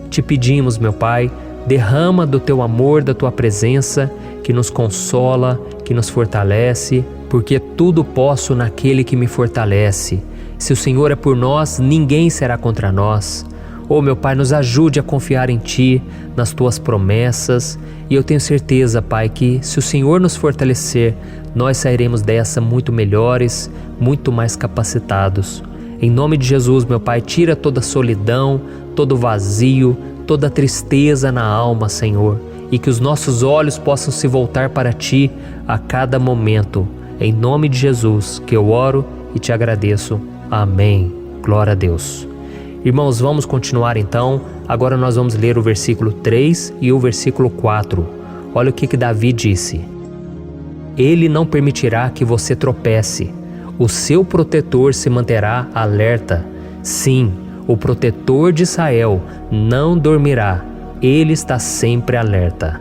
Te pedimos, meu Pai, derrama do Teu amor, da Tua presença, que nos consola, que nos fortalece, porque tudo posso naquele que me fortalece. Se o Senhor é por nós, ninguém será contra nós. Oh, meu Pai, nos ajude a confiar em Ti, nas Tuas promessas, e eu tenho certeza, Pai, que se o Senhor nos fortalecer, nós sairemos dessa muito melhores, muito mais capacitados. Em nome de Jesus, meu Pai, tira toda a solidão, todo o vazio, toda a tristeza na alma, Senhor, e que os nossos olhos possam se voltar para Ti a cada momento. Em nome de Jesus que eu oro e te agradeço. Amém. Glória a Deus. Irmãos, vamos continuar então. Agora nós vamos ler o versículo 3 e o versículo 4. Olha o que Davi disse: Ele não permitirá que você tropece. O seu protetor se manterá alerta. Sim, o protetor de Israel não dormirá. Ele está sempre alerta.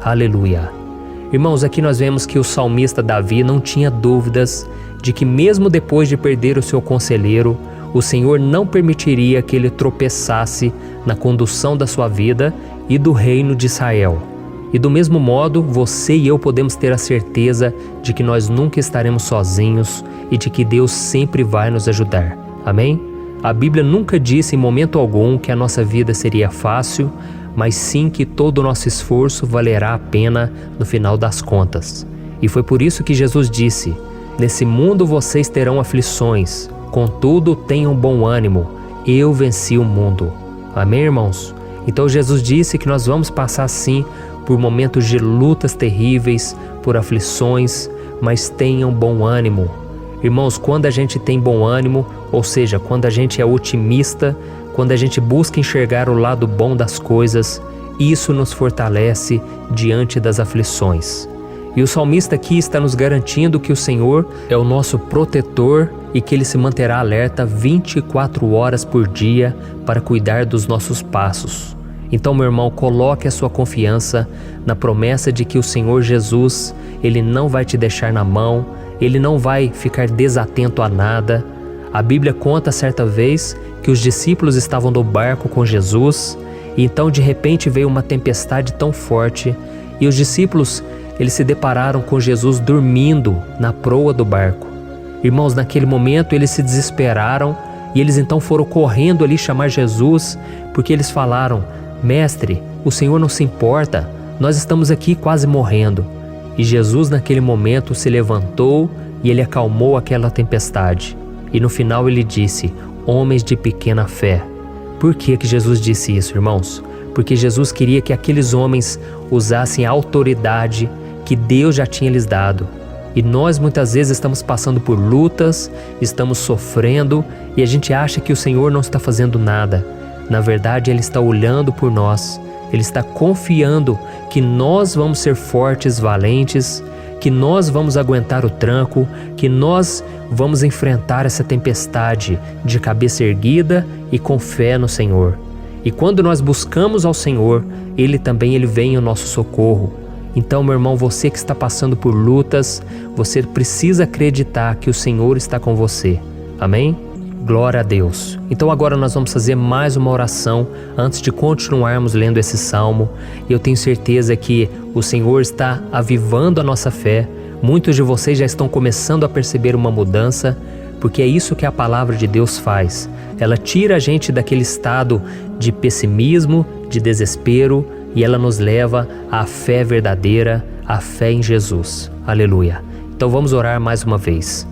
Aleluia. Irmãos, aqui nós vemos que o salmista Davi não tinha dúvidas de que mesmo depois de perder o seu conselheiro, o Senhor não permitiria que ele tropeçasse na condução da sua vida e do reino de Israel. E do mesmo modo, você e eu podemos ter a certeza de que nós nunca estaremos sozinhos e de que Deus sempre vai nos ajudar. Amém? A Bíblia nunca disse em momento algum que a nossa vida seria fácil, mas sim que todo o nosso esforço valerá a pena no final das contas. E foi por isso que Jesus disse: Nesse mundo vocês terão aflições, contudo tenham bom ânimo, eu venci o mundo. Amém, irmãos? Então Jesus disse que nós vamos passar sim por momentos de lutas terríveis, por aflições, mas tenham bom ânimo. Irmãos, quando a gente tem bom ânimo, ou seja, quando a gente é otimista, quando a gente busca enxergar o lado bom das coisas, isso nos fortalece diante das aflições. E o salmista aqui está nos garantindo que o Senhor é o nosso protetor e que Ele se manterá alerta 24 horas por dia para cuidar dos nossos passos. Então, meu irmão, coloque a sua confiança na promessa de que o Senhor Jesus, Ele não vai te deixar na mão, Ele não vai ficar desatento a nada. A Bíblia conta certa vez que os discípulos estavam no barco com Jesus e então de repente veio uma tempestade tão forte e os discípulos eles se depararam com Jesus dormindo na proa do barco. Irmãos, naquele momento eles se desesperaram e eles então foram correndo ali chamar Jesus, porque eles falaram: Mestre, o Senhor não se importa, nós estamos aqui quase morrendo. E Jesus naquele momento se levantou e Ele acalmou aquela tempestade. E no final Ele disse: Homens de pequena fé. Por que Jesus disse isso, irmãos? Porque Jesus queria que aqueles homens usassem a autoridade que Deus já tinha lhes dado. E nós muitas vezes estamos passando por lutas, estamos sofrendo e a gente acha que o Senhor não está fazendo nada. Na verdade, Ele está olhando por nós. Ele está confiando que nós vamos ser fortes, valentes, que nós vamos aguentar o tranco, que nós vamos enfrentar essa tempestade de cabeça erguida e com fé no Senhor. E quando nós buscamos ao Senhor, Ele vem ao nosso socorro. Então, meu irmão, você que está passando por lutas, você precisa acreditar que o Senhor está com você. Amém? Glória a Deus. Então agora nós vamos fazer mais uma oração antes de continuarmos lendo esse salmo. E eu tenho certeza que o Senhor está avivando a nossa fé. Muitos de vocês já estão começando a perceber uma mudança, porque é isso que a palavra de Deus faz. Ela tira a gente daquele estado de pessimismo, de desespero, e ela nos leva à fé verdadeira, à fé em Jesus. Aleluia. Então vamos orar mais uma vez.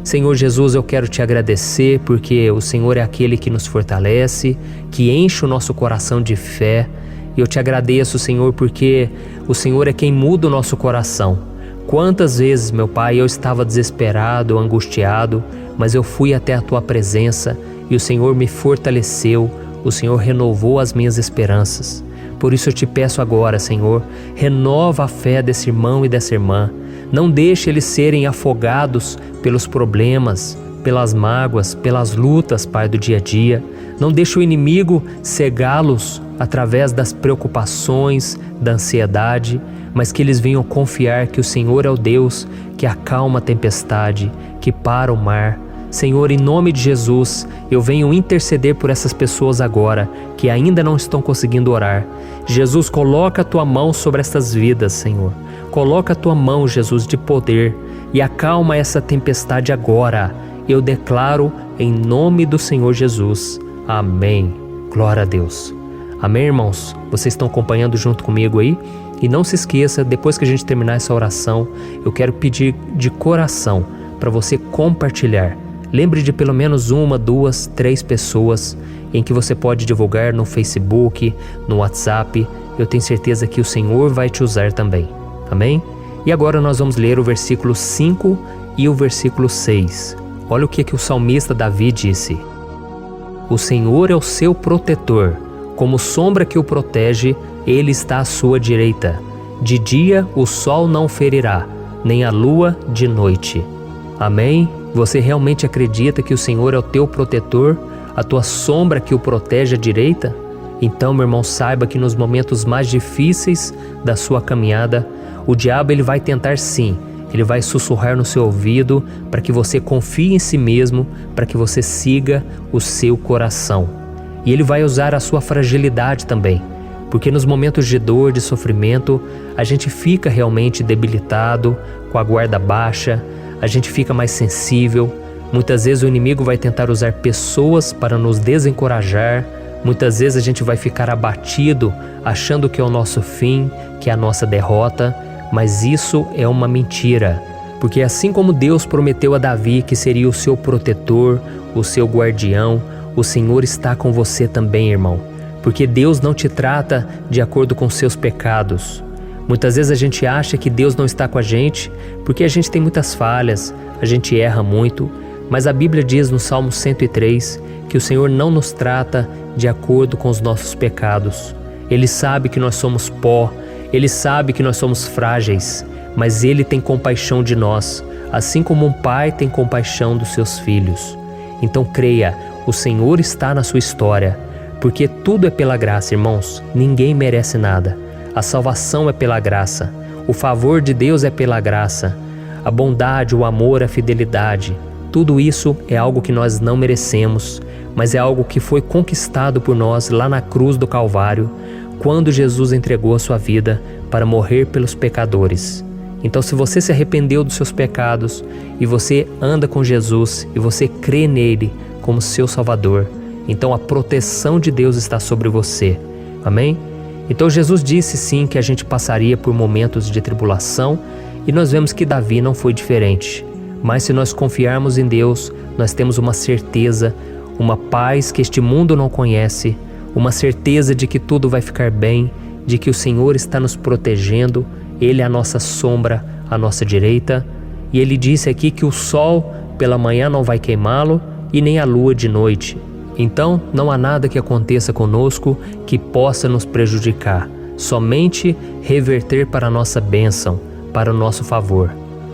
Senhor Jesus, eu quero te agradecer porque o Senhor é aquele que nos fortalece, que enche o nosso coração de fé. E eu te agradeço, Senhor, porque o Senhor é quem muda o nosso coração. Quantas vezes, meu Pai, eu estava desesperado, angustiado, mas eu fui até a Tua presença e o Senhor me fortaleceu, o Senhor renovou as minhas esperanças. Por isso eu te peço agora, Senhor, renova a fé desse irmão e dessa irmã. Não deixe eles serem afogados pelos problemas, pelas mágoas, pelas lutas, Pai, do dia a dia. Não deixe o inimigo cegá-los através das preocupações, da ansiedade, mas que eles venham confiar que o Senhor é o Deus que acalma a tempestade, que para o mar. Senhor, em nome de Jesus, eu venho interceder por essas pessoas agora que ainda não estão conseguindo orar. Jesus, coloca a tua mão sobre estas vidas, Senhor. Coloca a tua mão, Jesus, de poder e acalma essa tempestade agora. Eu declaro em nome do Senhor Jesus. Amém. Glória a Deus. Amém, irmãos? Vocês estão acompanhando junto comigo aí? E não se esqueça, depois que a gente terminar essa oração, eu quero pedir de coração para você compartilhar. Lembre de pelo menos 1, 2, 3 pessoas em que você pode divulgar no Facebook, no WhatsApp. Eu tenho certeza que o Senhor vai te usar também. Amém? E agora nós vamos ler o versículo 5 e o versículo 6. Olha o que o salmista Davi disse. O Senhor é o seu protetor, como sombra que o protege, Ele está à sua direita. De dia o sol não ferirá, nem a lua de noite. Amém? Você realmente acredita que o Senhor é o teu protetor, a tua sombra que o protege à direita? Então, meu irmão, saiba que nos momentos mais difíceis da sua caminhada, o diabo ele vai tentar sim, ele vai sussurrar no seu ouvido para que você confie em si mesmo, para que você siga o seu coração. E ele vai usar a sua fragilidade também, porque nos momentos de dor, de sofrimento, a gente fica realmente debilitado, com a guarda baixa, a gente fica mais sensível. Muitas vezes o inimigo vai tentar usar pessoas para nos desencorajar. Muitas vezes a gente vai ficar abatido, achando que é o nosso fim, que é a nossa derrota. Mas isso é uma mentira, porque assim como Deus prometeu a Davi que seria o seu protetor, o seu guardião, o Senhor está com você também, irmão. Porque Deus não te trata de acordo com seus pecados. Muitas vezes a gente acha que Deus não está com a gente porque a gente tem muitas falhas, a gente erra muito, mas a Bíblia diz no Salmo 103 que o Senhor não nos trata de acordo com os nossos pecados. Ele sabe que nós somos pó, Ele sabe que nós somos frágeis, mas Ele tem compaixão de nós, assim como um pai tem compaixão dos seus filhos. Então creia, o Senhor está na sua história, porque tudo é pela graça, irmãos, ninguém merece nada. A salvação é pela graça, o favor de Deus é pela graça, a bondade, o amor, a fidelidade, tudo isso é algo que nós não merecemos, mas é algo que foi conquistado por nós lá na cruz do Calvário, quando Jesus entregou a sua vida para morrer pelos pecadores. Então, se você se arrependeu dos seus pecados e você anda com Jesus e você crê nele como seu Salvador, então a proteção de Deus está sobre você. Amém? Então Jesus disse sim que a gente passaria por momentos de tribulação e nós vemos que Davi não foi diferente. Mas se nós confiarmos em Deus, nós temos uma certeza, uma paz que este mundo não conhece, uma certeza de que tudo vai ficar bem, de que o Senhor está nos protegendo, Ele é a nossa sombra, à nossa direita. E Ele disse aqui que o sol pela manhã não vai queimá-lo e nem a lua de noite. Então não há nada que aconteça conosco que possa nos prejudicar, somente reverter para a nossa bênção, para o nosso favor.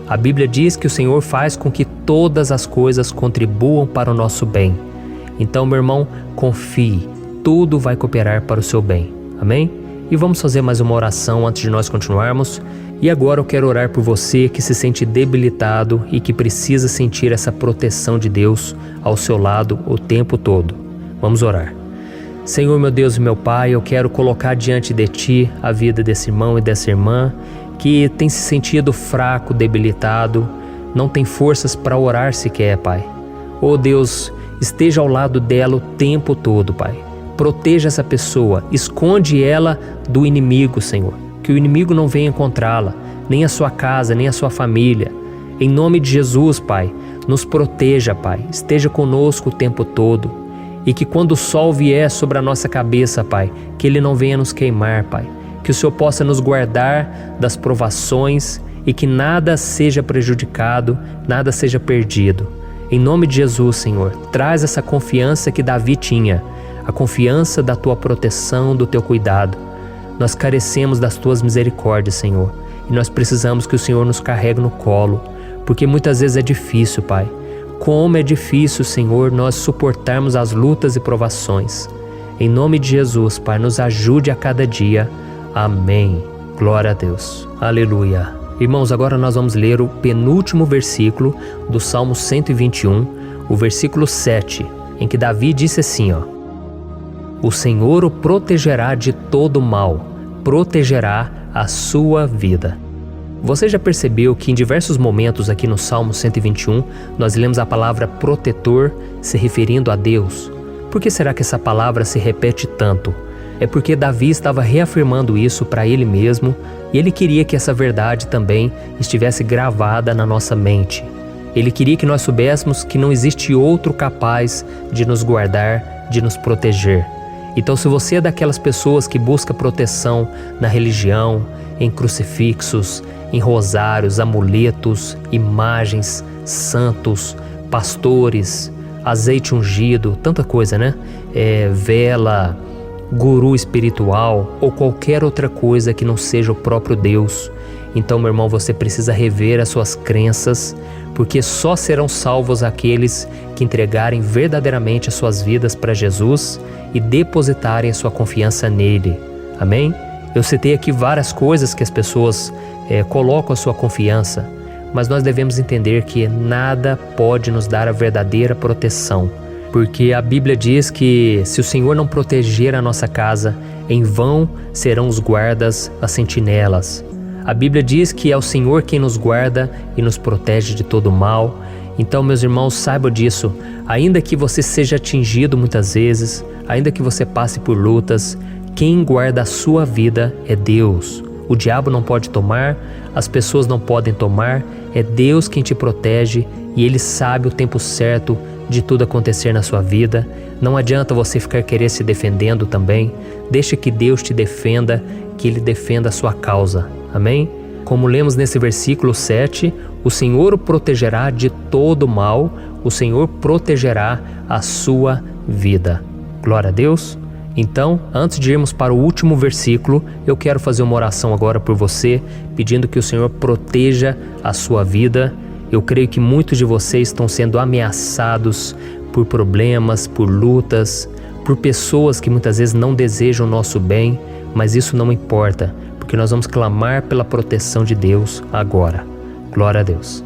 A Bíblia diz que o Senhor faz com que todas as coisas contribuam para o nosso bem. Então, meu irmão, confie, tudo vai cooperar para o seu bem. Amém? E vamos fazer mais uma oração antes de nós continuarmos. E agora eu quero orar por você que se sente debilitado e que precisa sentir essa proteção de Deus ao seu lado o tempo todo. Vamos orar. Senhor, meu Deus e meu Pai, eu quero colocar diante de Ti a vida desse irmão e dessa irmã que tem se sentido fraco, debilitado, não tem forças para orar sequer, Pai. Oh Deus, esteja ao lado dela o tempo todo, Pai. Proteja essa pessoa, esconde ela do inimigo, Senhor. Que o inimigo não venha encontrá-la, nem a sua casa, nem a sua família. Em nome de Jesus, Pai, nos proteja, Pai. Esteja conosco o tempo todo. E que quando o sol vier sobre a nossa cabeça, Pai, que ele não venha nos queimar, Pai. Que o Senhor possa nos guardar das provações e que nada seja prejudicado, nada seja perdido. Em nome de Jesus, Senhor, traz essa confiança que Davi tinha. a confiança da Tua proteção, do Teu cuidado. Nós carecemos das Tuas misericórdias, Senhor, e nós precisamos que o Senhor nos carregue no colo, porque muitas vezes é difícil, Pai. Como é difícil, Senhor, nós suportarmos as lutas e provações. Em nome de Jesus, Pai, nos ajude a cada dia. Amém. Glória a Deus. Aleluia. Irmãos, agora nós vamos ler o penúltimo versículo do Salmo 121, o versículo 7, em que Davi disse assim, O Senhor o protegerá de todo mal, protegerá a sua vida. Você já percebeu que em diversos momentos aqui no Salmo 121, nós lemos a palavra protetor se referindo a Deus? Por que será que essa palavra se repete tanto? É porque Davi estava reafirmando isso para ele mesmo e ele queria que essa verdade também estivesse gravada na nossa mente. Ele queria que nós soubéssemos que não existe outro capaz de nos guardar, de nos proteger. Então, se você é daquelas pessoas que busca proteção na religião, em crucifixos, em rosários, amuletos, imagens, santos, pastores, azeite ungido, tanta coisa, né? Vela, guru espiritual ou qualquer outra coisa que não seja o próprio Deus. Então, meu irmão, você precisa rever as suas crenças, porque só serão salvos aqueles que entregarem verdadeiramente as suas vidas para Jesus e depositarem a sua confiança nele. Amém? Eu citei aqui várias coisas que as pessoas colocam a sua confiança, mas nós devemos entender que nada pode nos dar a verdadeira proteção, porque a Bíblia diz que se o Senhor não proteger a nossa casa, em vão serão os guardas, as sentinelas. A Bíblia diz que é o Senhor quem nos guarda e nos protege de todo mal. Então, meus irmãos, saibam disso. Ainda que você seja atingido muitas vezes, ainda que você passe por lutas, quem guarda a sua vida é Deus. O diabo não pode tomar, as pessoas não podem tomar, é Deus quem te protege e Ele sabe o tempo certo de tudo acontecer na sua vida. Não adianta você ficar querer se defendendo também. Deixa que Deus te defenda, que Ele defenda a sua causa. Amém? Como lemos nesse versículo 7, o Senhor o protegerá de todo mal, o Senhor protegerá a sua vida. Glória a Deus. Então, antes de irmos para o último versículo, eu quero fazer uma oração agora por você, pedindo que o Senhor proteja a sua vida. Eu creio que muitos de vocês estão sendo ameaçados por problemas, por lutas, por pessoas que muitas vezes não desejam o nosso bem, mas isso não importa, porque nós vamos clamar pela proteção de Deus agora. Glória a Deus.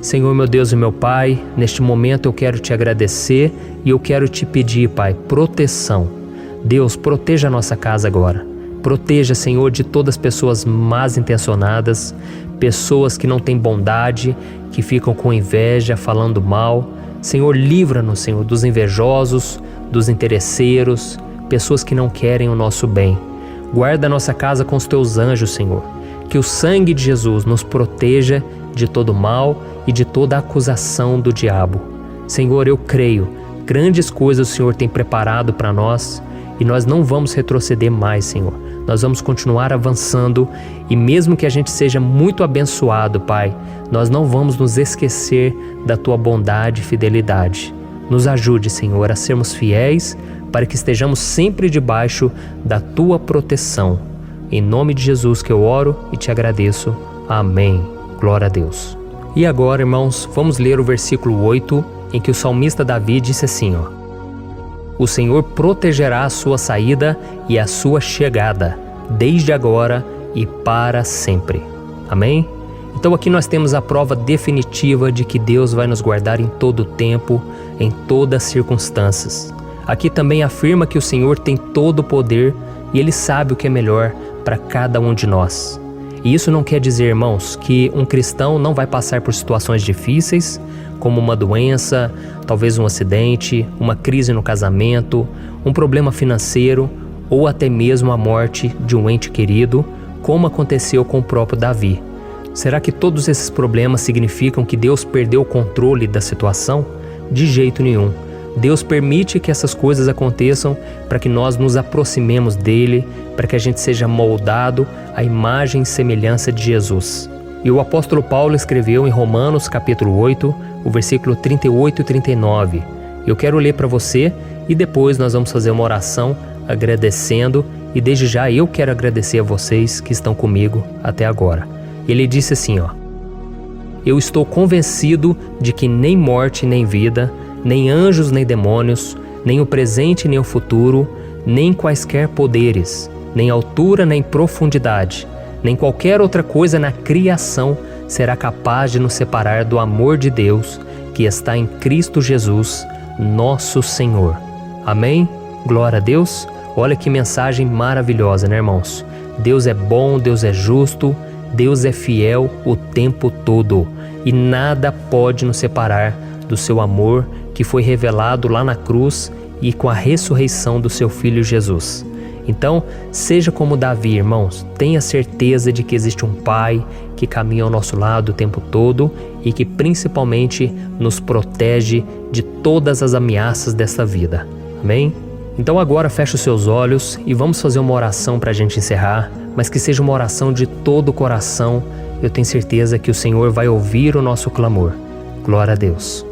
Senhor, meu Deus e meu Pai, neste momento eu quero te agradecer e eu quero te pedir, Pai, proteção. Deus, proteja a nossa casa agora. Proteja, Senhor, de todas as pessoas más intencionadas, pessoas que não têm bondade, que ficam com inveja, falando mal. Senhor, livra-nos, Senhor, dos invejosos, dos interesseiros, pessoas que não querem o nosso bem. Guarda a nossa casa com os teus anjos, Senhor. Que o sangue de Jesus nos proteja de todo mal e de toda acusação do diabo. Senhor, eu creio, grandes coisas o Senhor tem preparado para nós e nós não vamos retroceder mais, Senhor. Nós vamos continuar avançando e mesmo que a gente seja muito abençoado, Pai, nós não vamos nos esquecer da Tua bondade e fidelidade. Nos ajude, Senhor, a sermos fiéis para que estejamos sempre debaixo da Tua proteção. Em nome de Jesus que eu oro e te agradeço. Amém. Glória a Deus. E agora, irmãos, vamos ler o versículo 8, em que o salmista Davi disse assim, O Senhor protegerá a sua saída e a sua chegada, desde agora e para sempre. Amém? Então aqui nós temos a prova definitiva de que Deus vai nos guardar em todo o tempo, em todas as circunstâncias. Aqui também afirma que o Senhor tem todo o poder e Ele sabe o que é melhor para cada um de nós. E isso não quer dizer, irmãos, que um cristão não vai passar por situações difíceis, como uma doença, talvez um acidente, uma crise no casamento, um problema financeiro ou até mesmo a morte de um ente querido, como aconteceu com o próprio Davi. Será que todos esses problemas significam que Deus perdeu o controle da situação? De jeito nenhum. Deus permite que essas coisas aconteçam para que nós nos aproximemos dele, para que a gente seja moldado à imagem e semelhança de Jesus. E o apóstolo Paulo escreveu em Romanos capítulo 8, o versículo 38 e 39, Eu quero ler para você e depois nós vamos fazer uma oração agradecendo, e desde já eu quero agradecer a vocês que estão comigo até agora. Ele disse assim, eu estou convencido de que nem morte nem vida, nem anjos nem demônios, nem o presente nem o futuro, nem quaisquer poderes, nem altura nem profundidade, nem qualquer outra coisa na criação será capaz de nos separar do amor de Deus que está em Cristo Jesus, nosso Senhor. Amém? Glória a Deus. Olha que mensagem maravilhosa, né, irmãos? Deus é bom, Deus é justo, Deus é fiel o tempo todo e nada pode nos separar do seu amor que foi revelado lá na cruz e com a ressurreição do seu Filho Jesus. Então, seja como Davi, irmãos, tenha certeza de que existe um Pai que caminha ao nosso lado o tempo todo e que principalmente nos protege de todas as ameaças dessa vida. Amém? Então agora feche os seus olhos e vamos fazer uma oração para a gente encerrar, mas que seja uma oração de todo o coração. Eu tenho certeza que o Senhor vai ouvir o nosso clamor. Glória a Deus.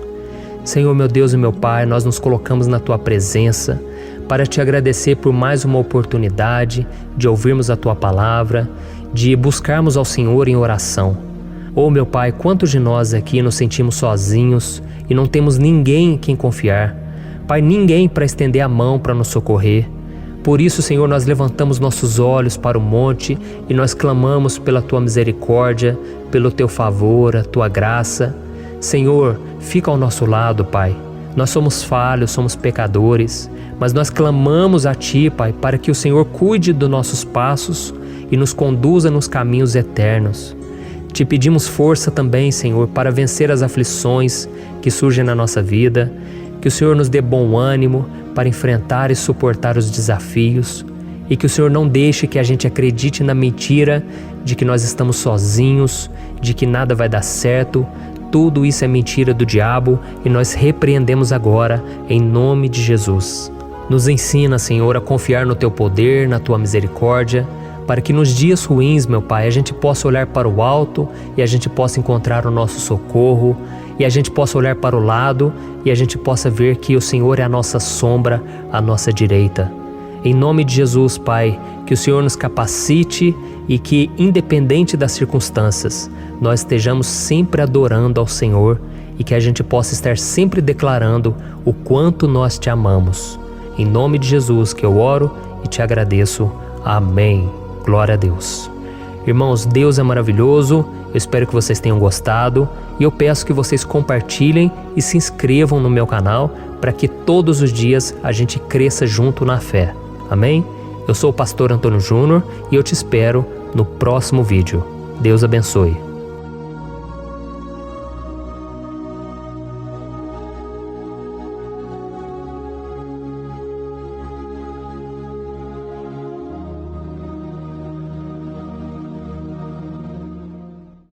Senhor, meu Deus e meu Pai, nós nos colocamos na Tua presença para Te agradecer por mais uma oportunidade de ouvirmos a Tua palavra, de buscarmos ao Senhor em oração. Oh, meu Pai, quantos de nós aqui nos sentimos sozinhos e não temos ninguém em quem confiar. Pai, ninguém para estender a mão para nos socorrer. Por isso, Senhor, nós levantamos nossos olhos para o monte e nós clamamos pela Tua misericórdia, pelo Teu favor, a Tua graça. Senhor, fica ao nosso lado, Pai. Nós somos falhos, somos pecadores, mas nós clamamos a Ti, Pai, para que o Senhor cuide dos nossos passos e nos conduza nos caminhos eternos. Te pedimos força também, Senhor, para vencer as aflições que surgem na nossa vida, que o Senhor nos dê bom ânimo para enfrentar e suportar os desafios e que o Senhor não deixe que a gente acredite na mentira de que nós estamos sozinhos, de que nada vai dar certo. Tudo isso é mentira do diabo e nós repreendemos agora em nome de Jesus. Nos ensina, Senhor, a confiar no Teu poder, na Tua misericórdia, para que nos dias ruins, meu Pai, a gente possa olhar para o alto e a gente possa encontrar o nosso socorro, e a gente possa olhar para o lado e a gente possa ver que o Senhor é a nossa sombra, a nossa direita. Em nome de Jesus, Pai, que o Senhor nos capacite e que, independente das circunstâncias, nós estejamos sempre adorando ao Senhor e que a gente possa estar sempre declarando o quanto nós Te amamos. Em nome de Jesus que eu oro e Te agradeço. Amém. Glória a Deus. Irmãos, Deus é maravilhoso, eu espero que vocês tenham gostado e eu peço que vocês compartilhem e se inscrevam no meu canal para que todos os dias a gente cresça junto na fé. Amém? Eu sou o pastor Antônio Júnior e eu te espero no próximo vídeo. Deus abençoe.